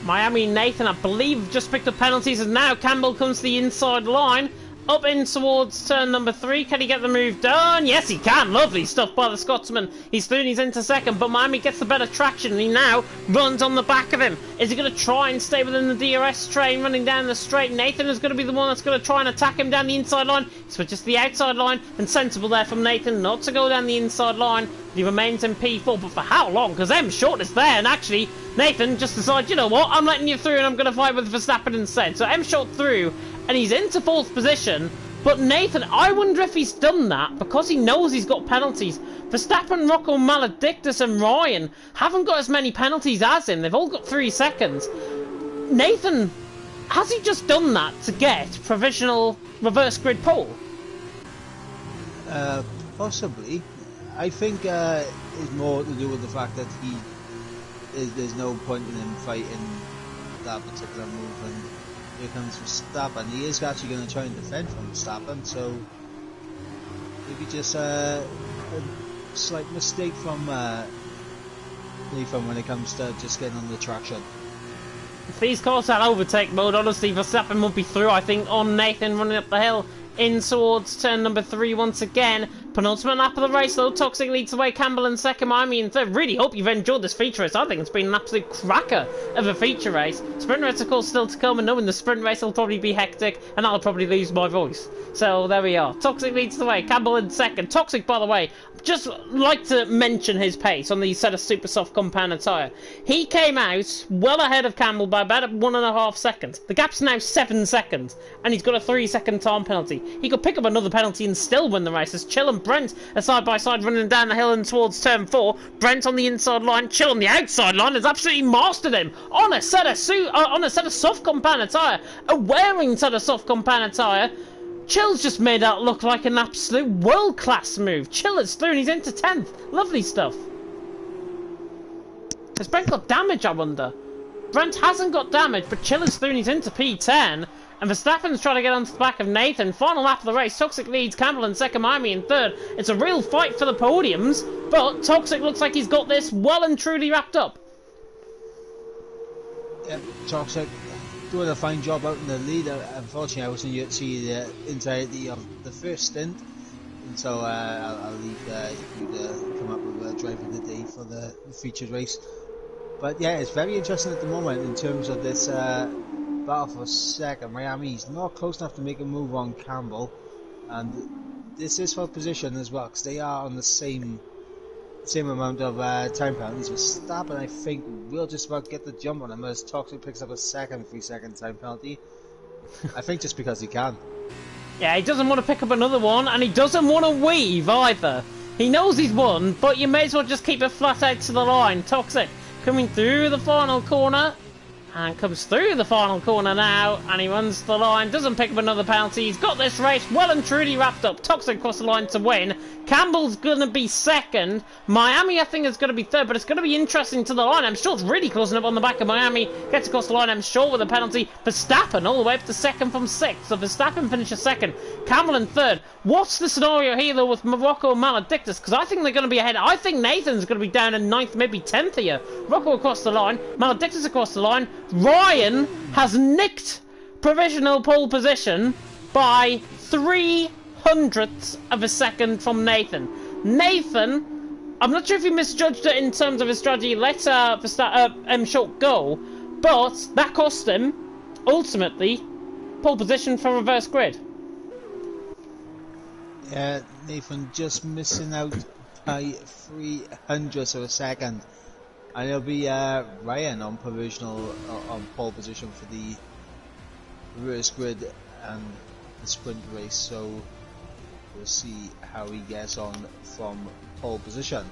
Miami Nathan, I believe, just picked up penalties, and now Campbell comes to the inside line. Up in towards turn number 3. Can he get the move done? Yes, he can. Lovely stuff by the Scotsman. He's through and he's into 2nd, but Miami gets the better traction and he now runs on the back of him. Is he going to try and stay within the DRS train running down the straight? Nathan is going to be the one that's going to try and attack him down the inside line. He's just the outside line, and sensible there from Nathan not to go down the inside line. He remains in P4, but for how long? Because M. Short is there, and actually Nathan just decides, you know what, I'm letting you through and I'm going to fight with Verstappen instead. So M. Short through, and he's into 4th position. But Nathan, I wonder if he's done that because he knows he's got penalties. Verstappen, Rocco, Maledictus and Ryan haven't got as many penalties as him. They've all got 3 seconds. Nathan, has he just done that to get provisional reverse grid pole? Possibly. I think it's more to do with the fact that there's no point in him fighting that particular move, and here comes Verstappen. He is actually going to try and defend from Verstappen, so maybe just a slight mistake from Nathan when it comes to just getting on the traction. If he's caught that overtake mode, honestly, Verstappen will be through, I think, on Nathan running up the hill in towards turn number 3 once again. Penultimate lap of the race though. Toxic leads the way, Campbell in 2nd, Miami in 3rd. Really hope you've enjoyed this feature race. I think it's been an absolute cracker of a feature race. Sprint race of course still to come, and knowing the sprint race will probably be hectic and I'll probably lose my voice. So there we are. Toxic leads the way, Campbell in 2nd. Toxic, by the way, just like to mention his pace on the set of super soft compound tyre. He came out well ahead of Campbell by about 1.5 seconds. The gap's now 7 seconds and he's got a 3-second time penalty. He could pick up another penalty and still win the race, as Chill and Brent are side by side running down the hill and towards turn 4. Brent on the inside line, Chill on the outside line has absolutely mastered him on a set of soft compound tyre, a wearing set of soft compound tyre. Chill's just made that look like an absolute world-class move. Chill is through and he's into 10th. Lovely stuff. Has Brent got damage, I wonder? Brent hasn't got damage, but Chill is through and he's into P10. And Verstappen's trying to get onto the back of Nathan. Final lap of the race. Toxic leads, Campbell in 2nd, Miami in 3rd. It's a real fight for the podiums, but Toxic looks like he's got this well and truly wrapped up. Yep, Toxic doing a fine job out in the lead. Unfortunately, I wasn't yet to see the entirety of the first stint, and so I'll leave you to come up with a drive of the day for the featured race. But yeah, it's very interesting at the moment in terms of this battle for 2nd. Miami's not close enough to make a move on Campbell, and this is for position as well, because they are on the same amount of time penalties. Verstappen, I think, will just about get the jump on him as Toxic picks up a 2nd 3-second time penalty. I think just because he can. Yeah, he doesn't want to pick up another one, and he doesn't want to weave either. He knows he's won, but you may as well just keep it flat out to the line. Toxic coming through the final corner. And comes through the final corner now, and he runs the line, doesn't pick up another penalty. He's got this race well and truly wrapped up. Toxic across the line to win. Campbell's going to be second. Miami, I think, is going to be third, but it's going to be interesting to the line. I'm sure it's really closing up on the back of Miami. Gets across the line, I'm sure, with a penalty. Verstappen all the way up to second from sixth. So Verstappen finishes second. Campbell in third. What's the scenario here, though, with Morocco and Maledictus? Because I think they're going to be ahead. I think Nathan's going to be down in ninth, maybe 10th here. Rocco across the line. Maledictus across the line. Ryan has nicked provisional pole position by 3/100ths of a second from Nathan. Nathan, I'm not sure if he misjudged it in terms of his strategy. Let Short go, but that cost him ultimately pole position for reverse grid. Yeah, Nathan just missing out by 3/100ths of a second. And it'll be Ryan on provisional on pole position for the reverse grid and the sprint race. So we'll see how he gets on from pole position.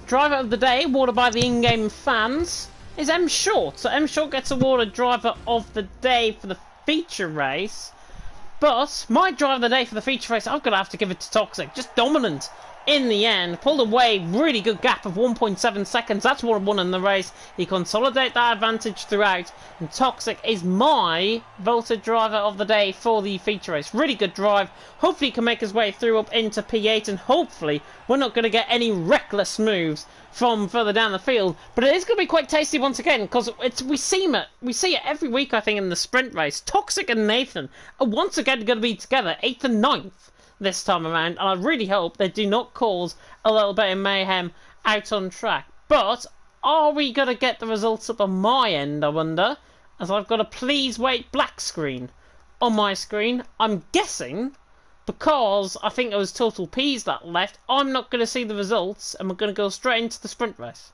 Driver of the day, awarded by the in-game fans, is M Short. So M Short gets awarded driver of the day for the feature race. But my driver of the day for the feature race, I'm going to have to give it to Toxic. Just dominant in the end. Pulled away, really good gap of 1.7 seconds. That's what won in the race. He consolidated that advantage throughout. And Toxic is my voted driver of the day for the feature race. Really good drive. Hopefully he can make his way through up into P8. And hopefully we're not going to get any reckless moves from further down the field. But it is going to be quite tasty once again. Because we see it every week, I think, in the sprint race. Toxic and Nathan are once again going to be together 8th and 9th. This time around, and I really hope they do not cause a little bit of mayhem out on track. But are we going to get the results up on my end, I wonder, as I've got a please wait black screen on my screen. I'm guessing, because I think it was Total P's that left, I'm not going to see the results, and we're going to go straight into the sprint race.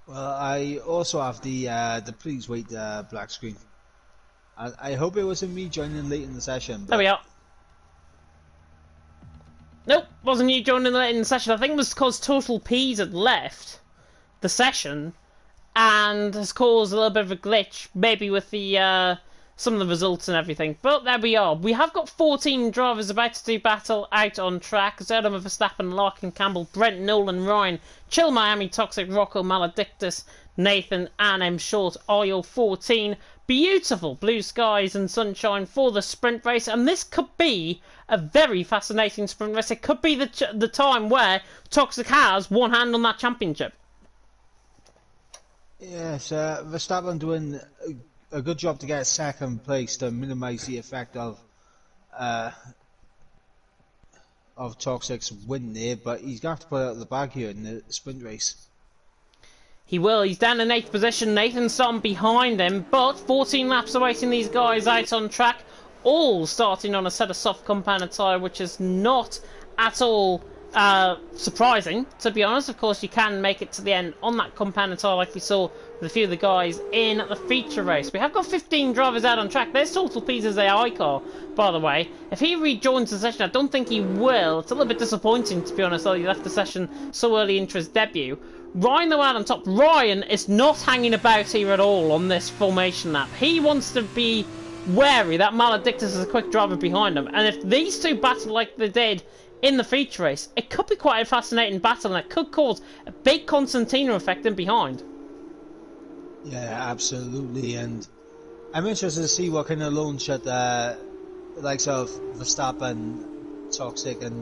Well, I also have the please wait black screen. I hope it wasn't me joining late in the session. But... There we are. Nope, wasn't you joining late in the session. I think it was because Total P's had left the session and has caused a little bit of a glitch, maybe with the some of the results and everything. But there we are. We have got 14 drivers about to do battle out on track. Zerdom, Verstappen, Larkin, Campbell, Brent, Nolan, Ryan, Chill, Miami, Toxic, Rocco, Maledictus, Nathan and M Short are your 14. Beautiful blue skies and sunshine for the sprint race, and this could be a very fascinating sprint race. It could be the time where Toxic has one hand on that championship. Yes, Verstappen doing a good job to get second place to minimise the effect of Toxic's win there, but he's going to have to put it out of the bag here in the sprint race. He will. He's down in 8th position. Nathan's starting behind him, but 14 laps awaiting these guys out on track. All starting on a set of soft compound tyre, which is not at all surprising, to be honest. Of course, you can make it to the end on that compound tyre like we saw with a few of the guys in the feature race. We have got 15 drivers out on track. There's Total P's AI car, by the way. If he rejoins the session, I don't think he will. It's a little bit disappointing, to be honest, though he left the session so early into his debut. Ryan, though, out on top. Ryan is not hanging about here at all on this formation lap. He wants to be wary that Maledictus is a quick driver behind him. And if these two battle like they did in the feature race, it could be quite a fascinating battle, and it could cause a big Constantino effect in behind. Yeah, absolutely. And I'm interested to see what kind of lone shot the likes of Verstappen, Toxic, and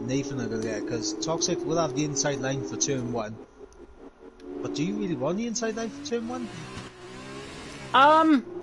Nathan are going to get, because Toxic will have the inside line for turn 1. But do you really want the inside line for turn 1?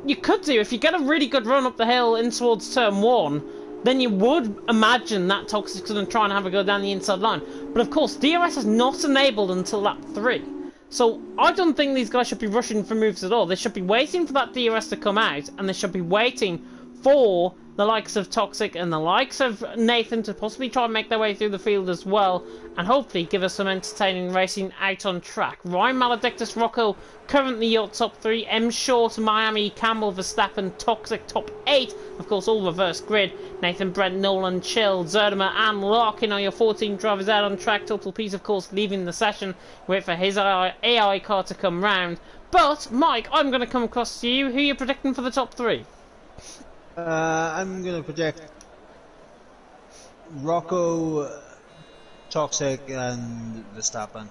You could do. If you get a really good run up the hill in towards turn 1, then you would imagine that Toxic's going to try and have a go down the inside line. But of course, DRS is not enabled until lap 3. So I don't think these guys should be rushing for moves at all. They should be waiting for that DRS to come out, and they should be waiting for the likes of Toxic and the likes of Nathan to possibly try and make their way through the field as well, and hopefully give us some entertaining racing out on track. Ryan, Maledictus, Rocco currently your top 3, M Short, Miami, Campbell, Verstappen, Toxic top 8, of course all reverse grid. Nathan, Brent, Nolan, Chill, Zerdimer and Larkin are your 14 drivers out on track. Total Peace of course leaving the session, wait for his AI car to come round. But Mike, I'm going to come across to you. Who are you predicting for the top 3? I'm going to predict Rocco, Toxic and Verstappen.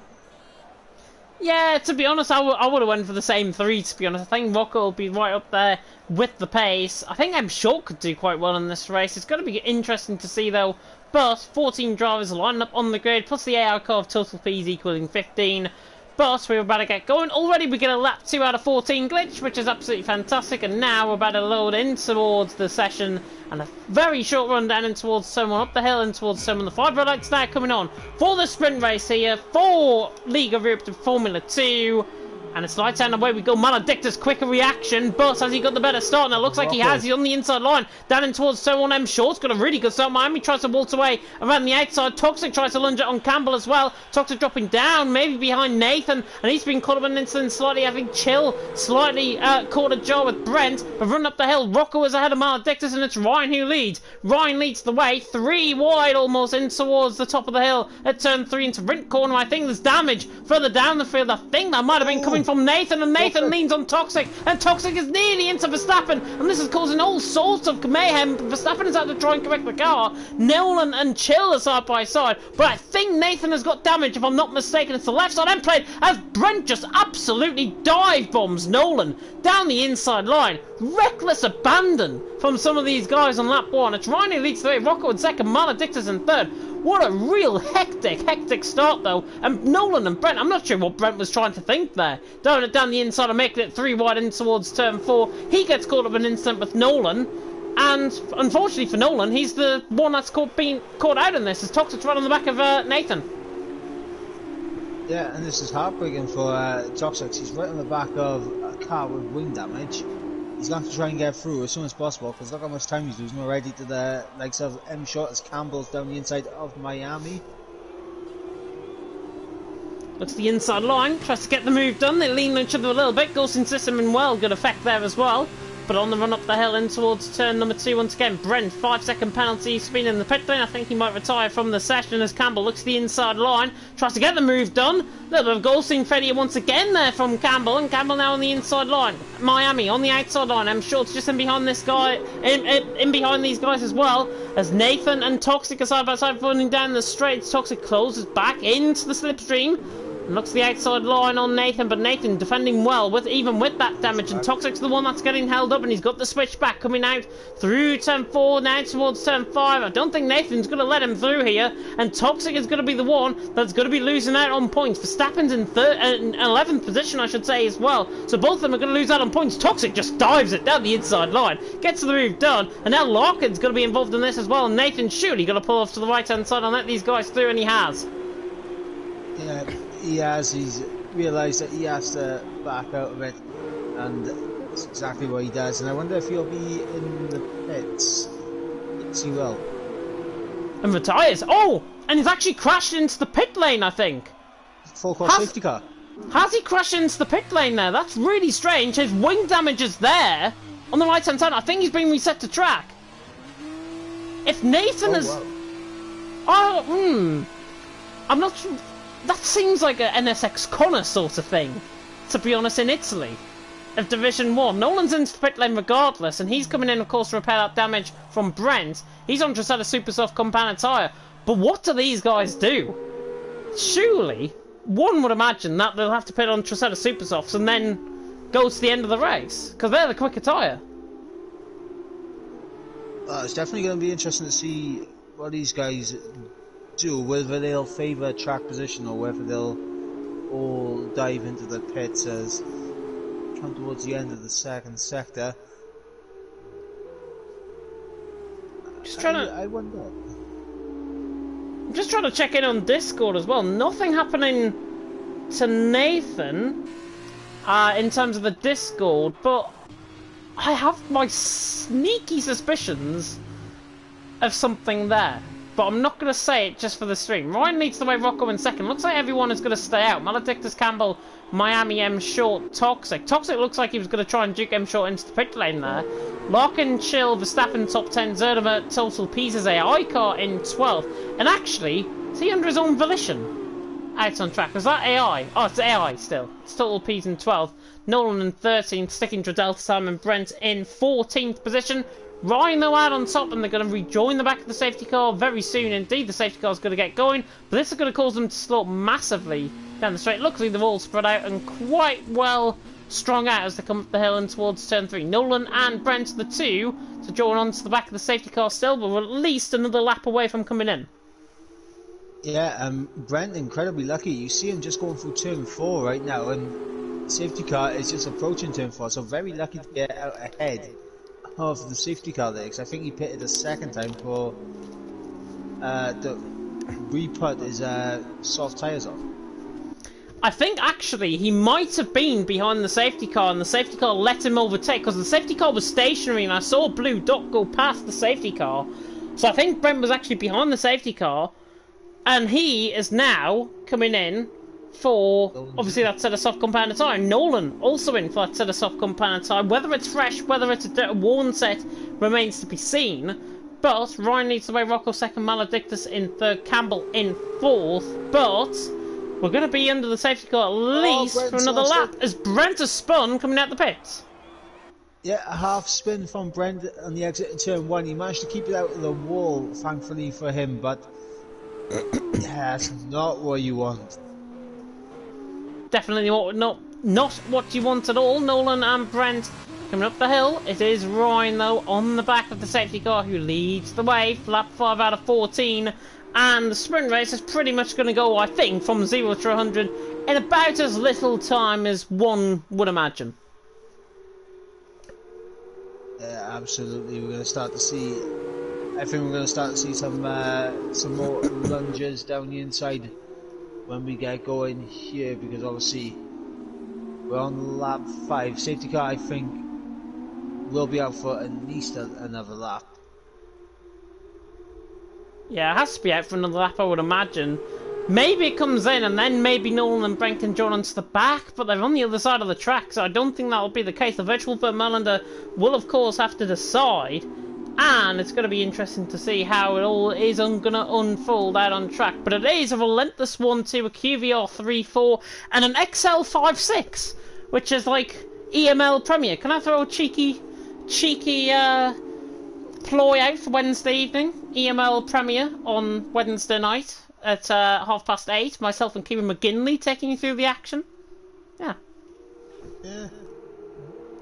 Yeah, to be honest, I would have went for the same 3, to be honest. I think Rocco will be right up there with the pace. I think M Short could do quite well in this race. It's going to be interesting to see, though. But 14 drivers lining up on the grid, plus the AI car of Total Fees equaling 15. But we're about to get going. Already we get a lap 2 out of 14 glitch, which is absolutely fantastic. And now we're about to load in towards the session. And a very short run down in towards someone, up the hill and towards someone. The 5 red lights now coming on for the sprint race here for League of Europe to Formula 2. And it's lights out and away we go. Maledictus, quicker reaction, but has he got the better start? And it looks like he has. He's on the inside line. Down in towards someone. M Short's got a really good start. Miami tries to waltz away around the outside. Toxic tries to lunge it on Campbell as well. Toxic dropping down, maybe behind Nathan. And he's been caught up in an incident slightly. Having Chill slightly caught a jar with Brent. But run up the hill. Rocco is ahead of Maledictus and it's Ryan who leads. Ryan leads the way. 3 wide almost in towards the top of the hill at turn 3 into Rint corner. I think there's damage further down the field. I think that might have been coming from Nathan, and Nathan leans on Toxic, and Toxic is nearly into Verstappen, and this is causing all sorts of mayhem. Verstappen is out to try and correct the car. Nolan and Chill are side by side, but I think Nathan has got damage, if I'm not mistaken. It's the left side end plate as Brent just absolutely dive bombs Nolan down the inside line. Reckless abandon from some of these guys on lap 1. It's Ryan who leads the way, Rocco in second, Maledictus in third. What a real hectic start though. And Nolan and Brent, I'm not sure what Brent was trying to think there. Down it down the inside and making it 3 wide in towards turn 4. He gets caught up in an instant with Nolan. And unfortunately for Nolan, he's the one that's being caught out in this. As Toxic's right on the back of Nathan. Yeah, and this is heartbreaking for Toxic. He's right on the back of a car with wing damage. He's going to try and get through as soon as possible, because look how much time he's losing already to the likes of M Short as Campbell's down the inside of Miami. Looks the inside line, tries to get the move done. They lean on each other a little bit. Ghosting system in well, good effect there as well. But on the run up the hill in towards turn number 2 once again. Brent, 5-second penalty, spin in the pit lane. I think he might retire from the session as Campbell looks the inside line. Tries to get the move done. A little bit of Goldstein failure once again there from Campbell. And Campbell now on the inside line. Miami on the outside line. I'm sure it's just in behind this guy, in behind these guys as well. As Nathan and Toxic are side by side running down the straight. Toxic closes back into the slipstream. Looks the outside line on Nathan, but Nathan defending well even with that damage, and Toxic's the one that's getting held up, and he's got the switch back coming out through turn 4 now towards turn 5. I don't think Nathan's going to let him through here, and Toxic is going to be the one that's going to be losing out on points. Verstappen's in 11th position, I should say, as well, so both of them are going to lose out on points. Toxic just dives it down the inside line, gets the move done, and now Larkin's going to be involved in this as well, and Nathan's surely going to pull off to the right hand side and let these guys through, and he has. Yeah. He's realised that he has to back out of it, and that's exactly what he does. And I wonder if he'll be in the pits. Yes, he will. And retires. Oh! And he's actually crashed into the pit lane, I think. Full course safety car. Has he crashed into the pit lane there? That's really strange. His wing damage is there on the right hand side. I think he's been reset to track. If Nathan is... Wow. Oh, I'm not sure... That seems like an NSX Connor sort of thing, to be honest, in Italy, of Division 1. Nolan's into the pit lane regardless, and he's coming in, of course, to repair that damage from Brent. He's on Tresetta Super Soft compounded tyre. But what do these guys do? Surely, one would imagine that they'll have to put on Tresetta Super Softs and then go to the end of the race, because they're the quicker tyre. It's definitely going to be interesting to see what these guys do, whether they'll favour track position or whether they'll all dive into the pits as come towards the end of the second sector. I wonder. I'm just trying to check in on Discord as well. Nothing happening to Nathan in terms of the Discord, but I have my sneaky suspicions of something there. But I'm not going to say it just for the stream. Ryan leads the way, Rocco in second. Looks like everyone is going to stay out. Maledictus, Campbell, Miami, M Short, Toxic. Toxic looks like he was going to try and juke M Short into the pit lane there. Larkin, Chill, Verstappen top 10, Zerdimer, Total Pieces, AI car in 12th. And actually, is he under his own volition? Out on track. Was that AI? Oh, it's AI still. It's Total P's in 12th. Nolan in 13th, sticking to Delta Time, and Brent in 14th position. Ryan though out on top, and they're going to rejoin the back of the safety car very soon indeed. The safety car is going to get going, but this is going to cause them to slow up massively down the straight. Luckily they're all spread out and quite well strung out as they come up the hill and towards turn 3. Nolan and Brent, the two, to join onto the back of the safety car still, but we're at least another lap away from coming in. Yeah, Brent incredibly lucky. You see him just going through turn 4 right now, and safety car is just approaching turn 4, so very lucky to get out ahead of the safety car there, because I think he pitted a second time for the re-put his soft tyres off. I think actually he might have been behind the safety car, and the safety car let him overtake, because the safety car was stationary and I saw a blue dot go past the safety car. So I think Brent was actually behind the safety car, and he is now coming in for, obviously, that set of soft compounder tyre. Nolan also in for that set of soft compounder tyre. Whether it's fresh, whether it's a worn set, remains to be seen. But Ryan leads the way, Rocco second, Maledictus in third, Campbell in fourth. But we're going to be under the safety car at least for another lap, as Brent has spun coming out the pits. Yeah, a half spin from Brent on the exit in turn 1. He managed to keep it out of the wall, thankfully for him, but yeah, that's not what you want. Definitely not what you want at all. Nolan and Brent coming up the hill. It is Ryan, though, on the back of the safety car who leads the way. Lap 5 out of 14. And the sprint race is pretty much going to go, I think, from 0 to 100 in about as little time as one would imagine. Yeah, absolutely. We're going to start to see... I think we're going to start to see some more lunges down the inside when we get going here, because obviously we're on lap 5. Safety car, I think, will be out for at least another lap. Yeah, it has to be out for another lap, I would imagine. Maybe it comes in, and then maybe Nolan and Brent can join onto the back, but they're on the other side of the track, so I don't think that'll be the case. The virtual Vermelander will, of course, have to decide, and it's going to be interesting to see how it all is going to unfold out on track. But it is a relentless 1-2, a QVR 3-4, and an XL 5-6, which is like EML Premier. Can I throw a cheeky ploy out for Wednesday evening? EML Premier on Wednesday night at 8:30. Myself and Kieran McGinley taking you through the action. Yeah. And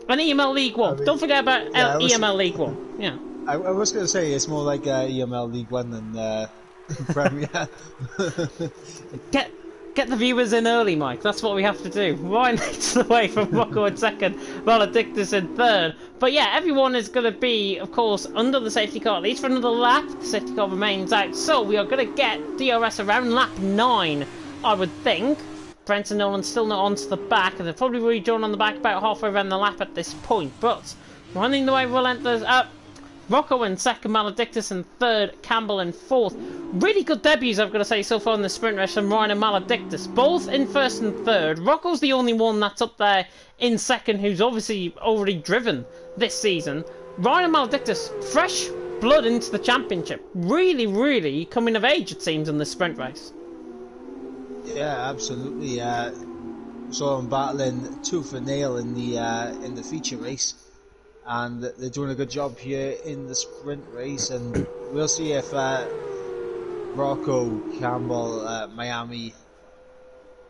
EML League 1. I mean, don't forget about EML League 1. Yeah. I was going to say it's more like EML League 1 than Premier. Get the viewers in early, Mike. That's what we have to do. Ryan leads the way from Rocco in second, Maledictus in third. But yeah, everyone is going to be, of course, under the safety car, at least for another lap. The safety car remains out. So we are going to get DRS around lap 9, I would think. Brent and Nolan still not onto the back, and they'll probably rejoin on the back about halfway around the lap at this point. But running the way relentless up. Rocco in second, Maledictus in third, Campbell in fourth. Really good debuts, I've got to say, so far in the sprint race from Ryan and Maledictus. Both in first and third. Rocco's the only one that's up there in second, who's obviously already driven this season. Ryan and Maledictus, fresh blood into the championship. Really, really coming of age, it seems, in this sprint race. Yeah, absolutely. Saw them battling tooth and nail in the feature race. And they're doing a good job here in the sprint race, and we'll see if Rocco, Campbell, Miami,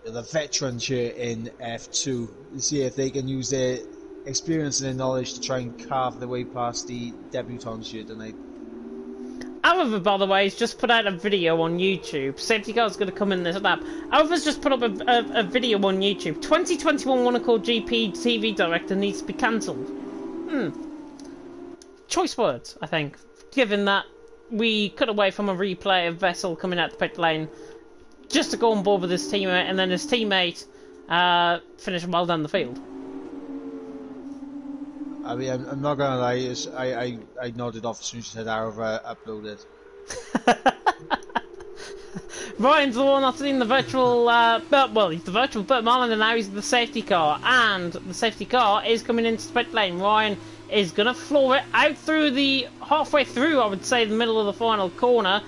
the veterans here in F2, see if they can use their experience and their knowledge to try and carve their way past the debutants here tonight. However, by the way, he's just put out a video on YouTube. Safety car's going to come in this lap. However's just put up a video on YouTube. 2021 Monaco GP TV director needs to be cancelled. Choice words, I think, given that we cut away from a replay of Vettel coming out the pit lane just to go on board with his teammate, and then his teammate finished well down the field. I mean, I'm not gonna lie. I nodded off as soon as you said Arava uploaded. Ryan's the one that's in the virtual, well, he's the virtual Burt Marlin, and now he's the safety car. And the safety car is coming into the pit lane. Ryan is going to floor it out through the, halfway through, I would say, the middle of the final corner.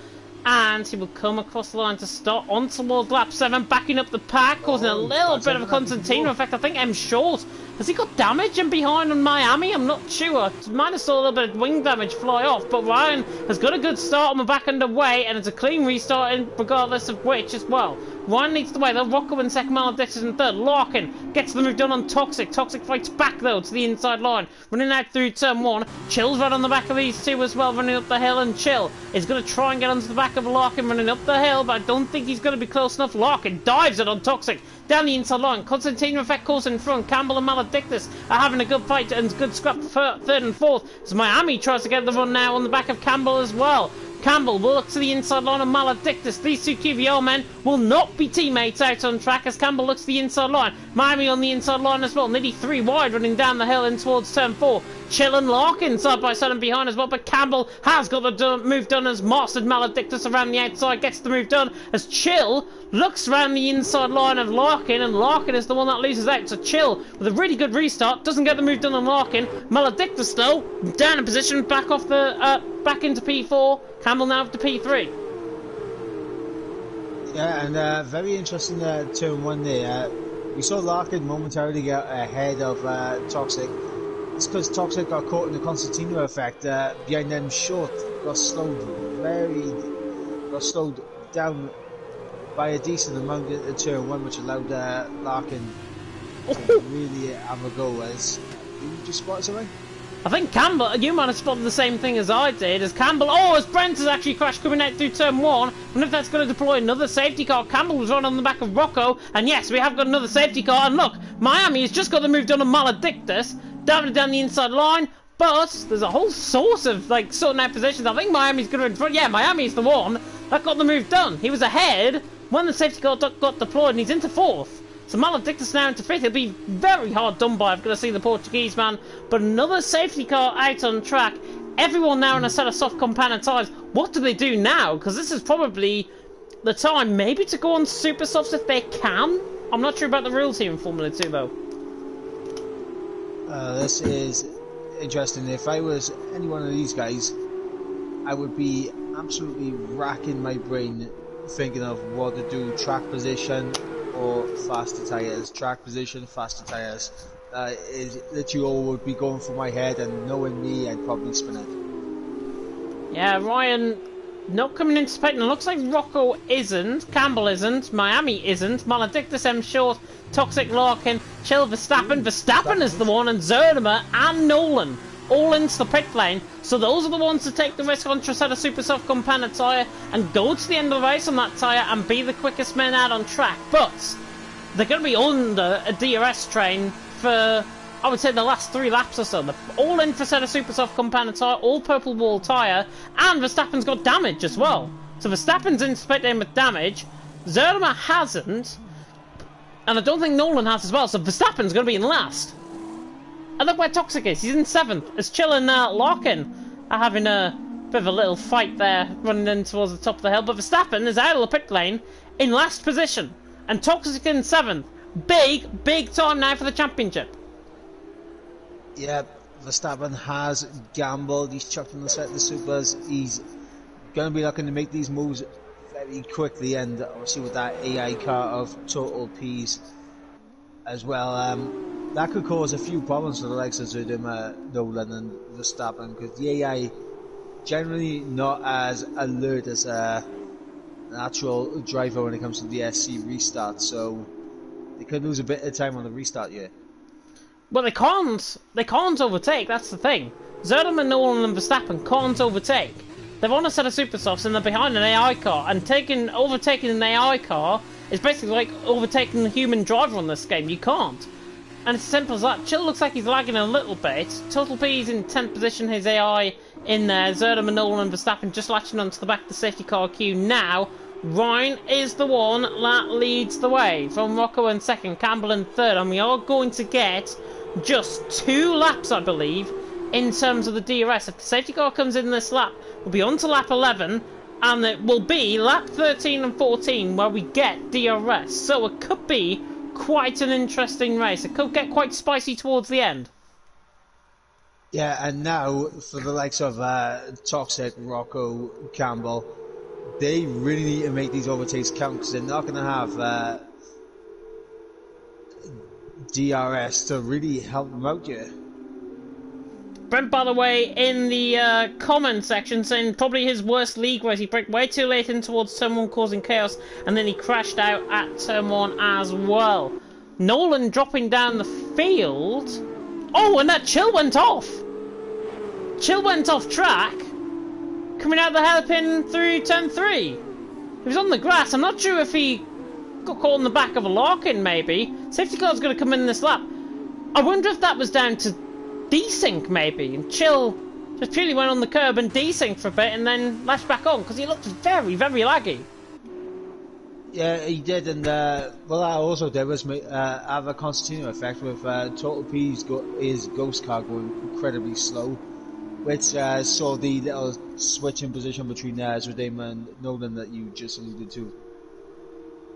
And he will come across the line to start on towards lap 7, backing up the pack, causing a little bit of a Constantino effect. I think M Short, has he got damage in behind on Miami? I'm not sure. Might have saw a little bit of wing damage fly off, but Ryan has got a good start on the back underway, and it's a clean restart in regardless of which as well. Ryan leads the way though, Rocco in second, Maledictus in third. Larkin gets the move done on Toxic. Toxic fights back though to the inside line, running out through turn 1. Chill's right on the back of these two as well, running up the hill, and Chill is going to try and get onto the back of Larkin running up the hill, but I don't think he's going to be close enough. Larkin dives it on Toxic down the inside line. Constantino effect calls in front. Campbell and Maledictus are having a good fight and good scrap for third and fourth, as Miami tries to get the run now on the back of Campbell as well. Campbell will look to the inside line of Maledictus. These two QVR men will not be teammates out on track as Campbell looks to the inside line. Miami on the inside line as well. Nearly 3 wide running down the hill in towards turn 4. Chill and Larkin side by side and behind as well, but Campbell has got the move done as mastered Maledictus around the outside, gets the move done as Chill looks around the inside line of Larkin, and Larkin is the one that loses out. So Chill, with a really good restart, doesn't get the move done on Larkin. Maledictus though, down in position, back off the back into P4. Campbell now up to P3. Yeah, and very interesting turn 1 there. We saw Larkin momentarily get ahead of Toxic. It's because Toxic got caught in the Constantino effect. Behind them, Short got slowed down by a decent amount at turn 1, which allowed Larkin to really have a go. As you just spotted something? I think Campbell, you might have spotted the same thing as I did, as Campbell, as Brent has actually crashed coming out through turn 1. I wonder if that's going to deploy another safety car. Campbell was running on the back of Rocco, and yes, we have got another safety car, and look, Miami has just got the move done on Maledictus, down the inside line, but there's a whole source of, like, sorting out positions. I think Miami's going to in front. Yeah, Miami's the one that got the move done. He was ahead when the safety car got deployed, and he's into 4th. So Maledictus now into 5th. He'll be very hard done by. I've got to see the Portuguese man. But another safety car out on track. Everyone now in a set of soft compound tyres. What do they do now? Because this is probably the time maybe to go on super softs if they can. I'm not sure about the rules here in Formula 2 though. This is interesting. If I was any one of these guys, I would be absolutely racking my brain thinking of what to do. Track position or faster tyres. Track position, faster tyres. The duo would be going through my head, and knowing me, I'd probably spin it. Yeah, Ryan not coming into pit, and it looks like Rocco isn't, Campbell isn't, Miami isn't, Maledictus, M Short, Toxic, Larkin, Chill, Verstappen. Verstappen is the one, and Zerdimer and Nolan all into the pit lane. So those are the ones to take the risk on set of super soft compounded tyre and go to the end of the race on that tyre and be the quickest men out on track. But they're going to be under a DRS train for, I would say, the last 3 laps or so. They're all in for set of super soft compounded tyre, all purple wall tyre, and Verstappen's got damage as well. So Verstappen's in pit lane with damage, Zerdimer hasn't, and I don't think Nolan has as well, so Verstappen's going to be in last. And look where Toxic is, he's in 7th, as Chill and Larkin are having a bit of a little fight there, running in towards the top of the hill, but Verstappen is out of the pit lane in last position, and Toxic in 7th. Big time now for the championship. Yeah, Verstappen has gambled, he's chucked on the set of the supers, he's going to be looking to make these moves very quickly, and obviously with that AI car of total Ps as well, that could cause a few problems for the likes of Zerdimer, Nolan and Verstappen, because the AI generally not as alert as an actual driver when it comes to the SC restart, so they could lose a bit of time on the restart here. Well, they can't overtake, that's the thing. Zerdimer, Nolan and Verstappen can't overtake. They're on a set of super softs and they're behind an AI car, and overtaking an AI car is basically like overtaking the human driver on this game. You can't. And it's as simple as that. Chill looks like he's lagging a little bit. Total P's in 10th position, his AI in there. Zerdimer, Nolan and Verstappen just latching onto the back of the safety car queue now. Ryan is the one that leads the way, from Rocco in 2nd, Campbell in 3rd, and we are going to get just 2 laps, I believe, in terms of the DRS. If the safety car comes in this lap, we'll be on to lap 11, and it will be lap 13 and 14 where we get DRS. So it could be quite an interesting race. It could get quite spicy towards the end. Yeah, and now for the likes of Toxic, Rocco, Campbell, they really need to make these overtakes count because they're not going to have DRS to really help them out here. Brent, by the way, in the comment section saying probably his worst league race. He braked way too late in towards turn 1 causing chaos, and then he crashed out at turn 1 as well. Nolan dropping down the field. Oh, and that Chill went off. Chill went off track, coming out the hairpin through turn 3. He was on the grass. I'm not sure if he got caught in the back of a Larkin, maybe. Safety car's going to come in this lap. I wonder if that was down to desync, maybe. And Chill just purely went on the curb and desynced for a bit and then lashed back on because he looked very, very laggy. Yeah, he did, and what I also did was have a Constantino effect with Total P's his Ghost car going incredibly slow, which saw the little switch in position between Zerdema and Nolan that you just alluded to.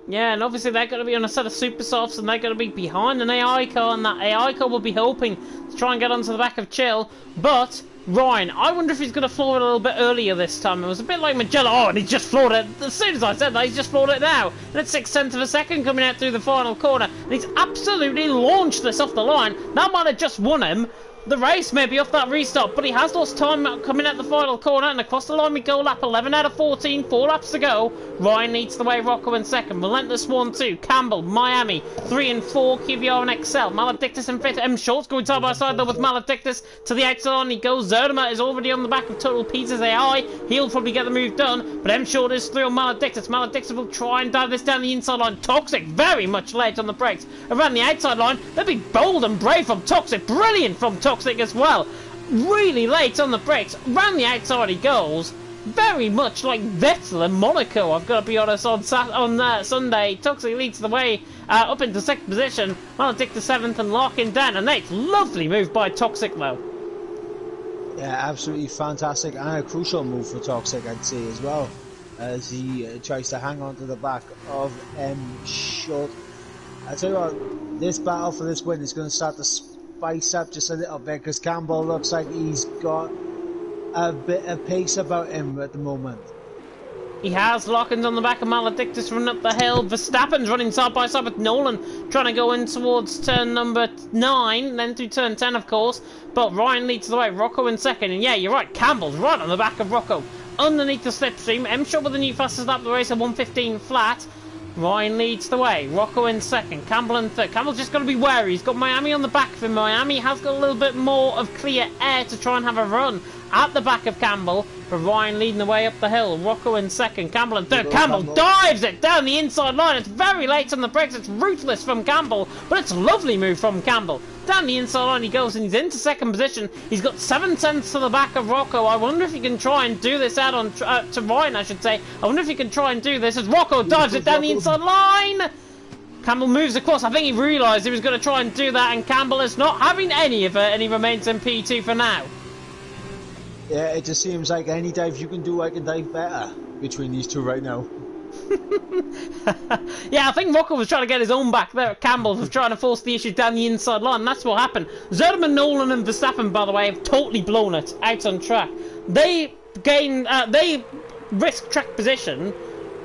Yeah, and obviously they're going to be on a set of super softs and they're going to be behind an AI car, and that AI car will be hoping to try and get onto the back of Chill. But Ryan, I wonder if he's going to floor it a little bit earlier this time. It was a bit like Magellan. Oh, and he just floored it. As soon as I said that, he's just floored it now. And it's 6/10 of a second coming out through the final corner. And he's absolutely launched this off the line. That might have just won him the race, maybe off that restart, but he has lost time coming at the final corner, and across the line we go. Lap 11 out of 14, 4 laps to go. Ryan leads the way, Rocco in second, Relentless 1-2, Campbell, Miami 3 and 4, QVR and Excel, Maledictus in fifth. M Short's going side by side though with Maledictus to the outside on he goes. Zerdema is already on the back of Total Pizza's AI. He'll probably get the move done, but M Short is through on Maledictus. Maledictus will try and dive this down the inside line. Toxic very much late on the brakes around the outside line. They'll be bold and brave from Toxic, brilliant from Toxic as well. Really late on the brakes, round the outside he goes. Very much like Vettel and Monaco, I've got to be honest, on Sunday. Toxic leads the way up into 6th position. Maledictus 7th and Larkin down. And that's lovely move by Toxic though. Yeah, absolutely fantastic and a crucial move for Toxic, I'd say, as well, as he tries to hang on to the back of M Short. I tell you what, this battle for this win is going to start to spice up just a little bit because Campbell looks like he's got a bit of pace about him at the moment. He has Larkins on the back of Maledictus running up the hill. Verstappen's running side by side with Nolan, trying to go in towards turn number 9, then through turn 10 of course. But Ryan leads the way, Rocco in second, and yeah, you're right, Campbell's right on the back of Rocco. Underneath the slipstream, M Shot with the new fastest lap of the race at 1:15 flat. Ryan leads the way, Rocco in second, Campbell in third. Campbell's just got to be wary, he's got Miami on the back of him. Miami has got a little bit more of clear air to try and have a run at the back of Campbell, but Ryan leading the way up the hill. Rocco in second, Campbell in third. Campbell dives it down the inside line. It's very late on the brakes. It's ruthless from Campbell, but it's a lovely move from Campbell. Down the inside line he goes, and he's into second position. He's got 7 tenths to the back of Rocco. I wonder if he can try and do this out on to Ryan, I should say. I wonder if he can try and do this as Rocco dives it down the inside line. Campbell moves across. I think he realised he was going to try and do that, and Campbell is not having any of it, and he remains in P2 for now. Yeah, it just seems like any dive you can do, I can dive better between these two right now. Yeah, I think Rocco was trying to get his own back there at Campbell for trying to force the issue down the inside line. That's what happened. Zerdema, Nolan and Verstappen, by the way, have totally blown it out on track. They risk track position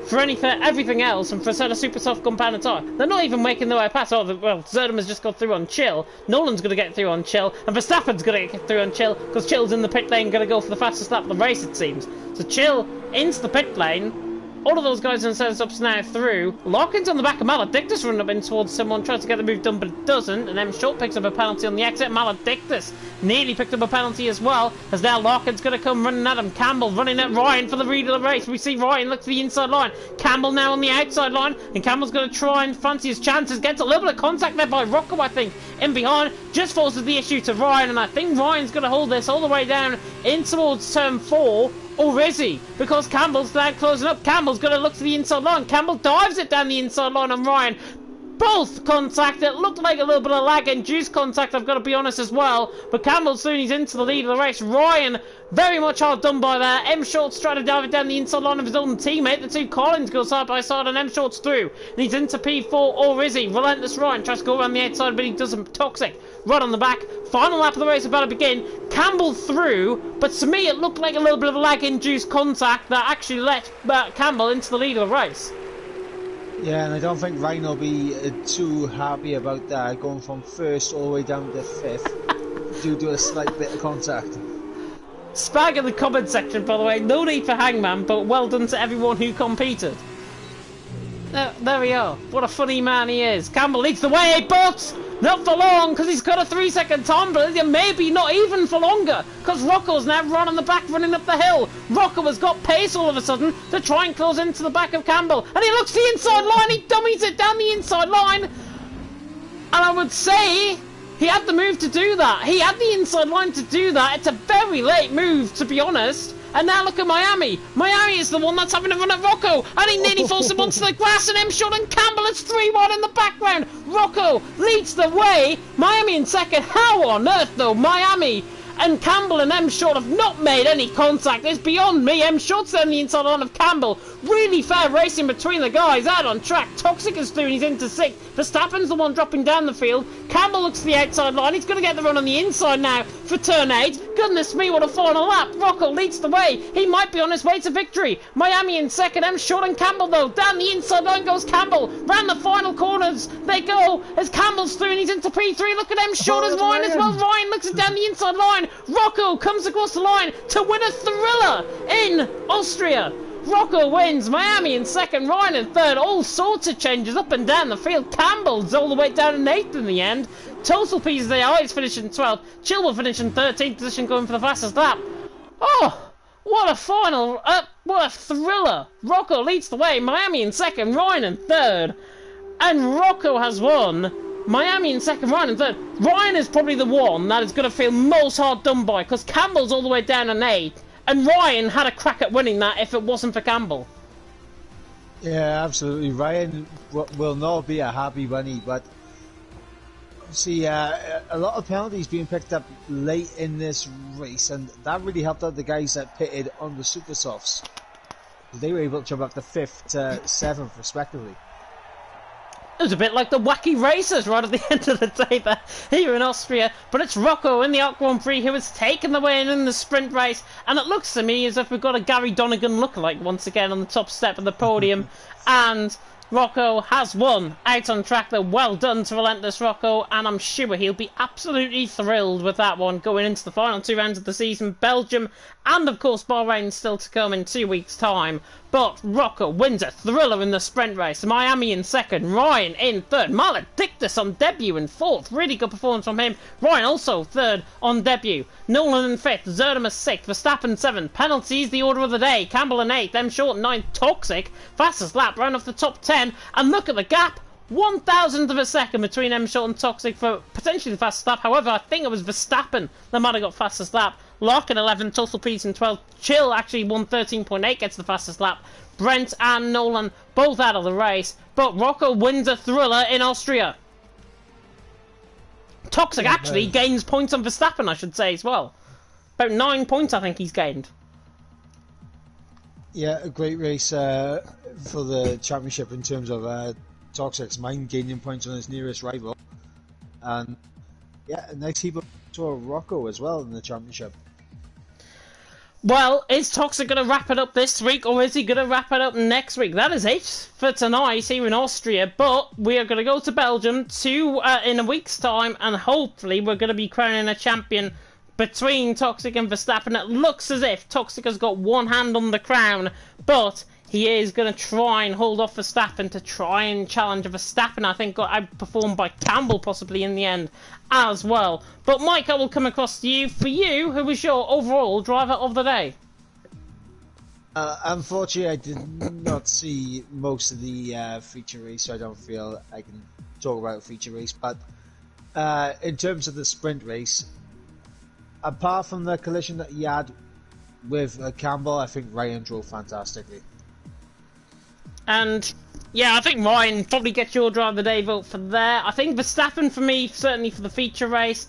for everything else, and for a set of super soft compound tyre. They're not even making their way past. Oh, well, Zerdema's just got through on Chill. Nolan's going to get through on Chill, and Verstappen's going to get through on Chill because Chill's in the pit lane, going to go for the fastest lap of the race, it seems. So Chill into the pit lane. All of those guys in setups now through. Larkin's on the back of Maledictus running up in towards someone, tries to get the move done, but it doesn't. And M Short picks up a penalty on the exit. Maledictus nearly picked up a penalty as well, as now Larkin's going to come running at him. Campbell running at Ryan for the lead of the race. We see Ryan look to the inside line. Campbell now on the outside line, and Campbell's going to try and fancy his chances. Gets a little bit of contact there by Rocco, I think, in behind. Just forces the issue to Ryan, and I think Ryan's going to hold this all the way down in towards turn 4. Or is he? Because Campbell's now closing up. Campbell's going to look to the inside line. Campbell dives it down the inside line on Ryan. both contact. It looked like a little bit of lag-induced contact, I've got to be honest as well. But Campbell soon he's into the lead of the race. Ryan, very much hard done by there. M Short's trying to dive it down the inside line of his own teammate. The two Collins go side by side and M Short's through. And he's into P4, or is he? Relentless Ryan tries to go around the outside, but he doesn't. Toxic right on the back. Final lap of the race about to begin. Campbell through, but to me it looked like a little bit of lag-induced contact that actually let Campbell into the lead of the race. Yeah, and I don't think Ryan will be too happy about that, going from first all the way down to fifth due to a slight bit of contact. Spag in the comment section, by the way. No need for Hangman, but well done to everyone who competed. There we are. What a funny man he is. Campbell leads the way, but not for long, because he's got a 3-second time penalty, and maybe not even for longer, because Rocco's now right on the back running up the hill. Rocco has got pace all of a sudden to try and close into the back of Campbell, and he looks the inside line, he dummies it down the inside line, and I would say he had the move to do that. He had the inside line to do that. It's a very late move, to be honest. And now look at Miami. Miami is the one that's having a run at Rocco. And he nearly falls him onto the grass. And M. Short and Campbell is 3-1 in the background. Rocco leads the way. Miami in second. How on earth, though? Miami and Campbell and M. Short have not made any contact. It's beyond me. M. Short's on the inside line of Campbell. Really fair racing between the guys. Out on track. Toxic is through and he's into sixth. Verstappen's the one dropping down the field. Campbell looks to the outside line. He's going to get the run on the inside now for turn 8. Goodness me, what a final lap. Rocco leads the way. He might be on his way to victory. Miami in second. M. Short and Campbell, though. Down the inside line goes Campbell. Round the final corners they go as Campbell's through and he's into P3. Look at M. Short as Ryan as well. Ryan looks it down the inside line. Rocco comes across the line to win a thriller in Austria. Rocco wins, Miami in second, Ryan in third, all sorts of changes up and down the field. Campbell's all the way down in 8th in the end. Total pieces they are, he's finishing 12th. Chilwell finishing 13th position, going for the fastest lap. Oh, what a final, what a thriller. Rocco leads the way, Miami in second, Ryan in third. And Rocco has won. Miami in second, Ryan in third. Ryan is probably the one that is going to feel most hard done by, because Campbell's all the way down in 8th. And Ryan had a crack at winning that if it wasn't for Campbell. Yeah, absolutely. Ryan will not be a happy bunny, but see, a lot of penalties being picked up late in this race, and that really helped out the guys that pitted on the super softs. They were able to jump up to 5th to 7th, respectively. It was a bit like the wacky racers right at the end of the day there here in Austria. But it's Rocco in the Arc Grand Prix who has taken the win in the sprint race. And it looks to me as if we've got a Gary Donegan lookalike once again on the top step of the podium. And Rocco has won out on track though. Well done to Relentless Rocco. And I'm sure he'll be absolutely thrilled with that one going into the final 2 rounds of the season. Belgium and of course Bahrain still to come in 2 weeks' time. But Rocco wins a thriller in the sprint race. Miami in second, Ryan in third. Maledictus on debut in 4th. Really good performance from him. Ryan also 3rd on debut. Nolan in 5th, Zerdemus 6th, Verstappen 7th. Penalties, the order of the day. Campbell in 8th, M. Short 9th. Toxic, fastest lap, round off the top 10. And look at the gap. 1,000th of a second between M. Short and Toxic for potentially the fastest lap. However, I think it was Verstappen that might have got fastest lap. Lark in 11th, Total Peace in 12th. Chill actually won 13.8, gets the fastest lap. Brent and Nolan both out of the race. But Rocco wins a thriller in Austria. Toxic actually gains points on Verstappen, I should say, as well. About 9 points I think he's gained. Yeah, a great race for the championship in terms of Toxic's mind gaining points on his nearest rival. And yeah, a nice heap of Rocco as well in the championship. Well, is Toxic going to wrap it up this week, or is he going to wrap it up next week? That is it for tonight here in Austria, but we are going to go to Belgium in a week's time, and hopefully we're going to be crowning a champion between Toxic and Verstappen. It looks as if Toxic has got one hand on the crown, but he is going to try and hold off Verstappen to try and challenge Verstappen. I think got outperformed by Campbell possibly in the end as well. But Mike, I will come across to you. For you, who was your overall driver of the day? Unfortunately, I did not see most of the feature race, so I don't feel I can talk about feature race. But in terms of the sprint race, apart from the collision that he had with Campbell, I think Ryan drove fantastically. And yeah, I think Ryan probably gets your driver of the day vote for there. I think Verstappen for me, certainly for the feature race.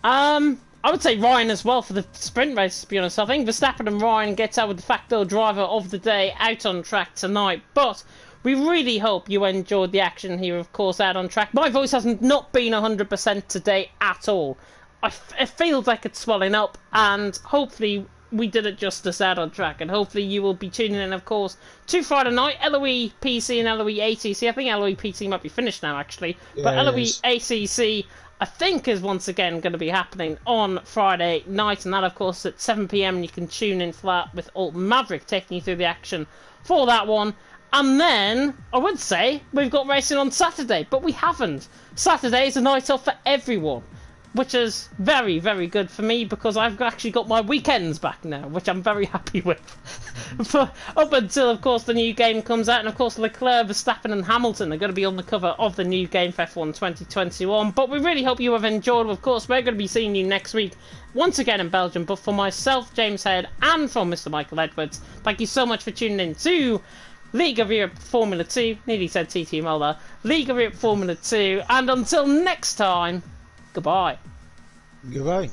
I would say Ryan as well for the sprint race, to be honest. I think Verstappen and Ryan gets out with the facto driver of the day out on track tonight. But we really hope you enjoyed the action here, of course, out on track. My voice has not been 100% today at all. It feels like it's swelling up, and hopefully we did it justice out on track, and hopefully you will be tuning in, of course, to Friday night, LOE PC and LOE ACC. I think LOE PC might be finished now, actually, but LOE ACC, I think, is once again going to be happening on Friday night, and that, of course, at 7 PM, and you can tune in for that with Alton Maverick taking you through the action for that one. And then, I would say, we've got racing on Saturday, but we haven't. Saturday is a night off for everyone, which is very, very good for me, because I've actually got my weekends back now, which I'm very happy with. For up until, of course, the new game comes out, and of course Leclerc, Verstappen and Hamilton are going to be on the cover of the new game for F1 2021. But we really hope you have enjoyed. Of course, we're going to be seeing you next week, once again in Belgium. But for myself, James Head, and from Mr. Michael Edwards, thank you so much for tuning in to League of Europe Formula 2, nearly said TT Mulder, League of Europe Formula 2, and until next time, goodbye. Goodbye.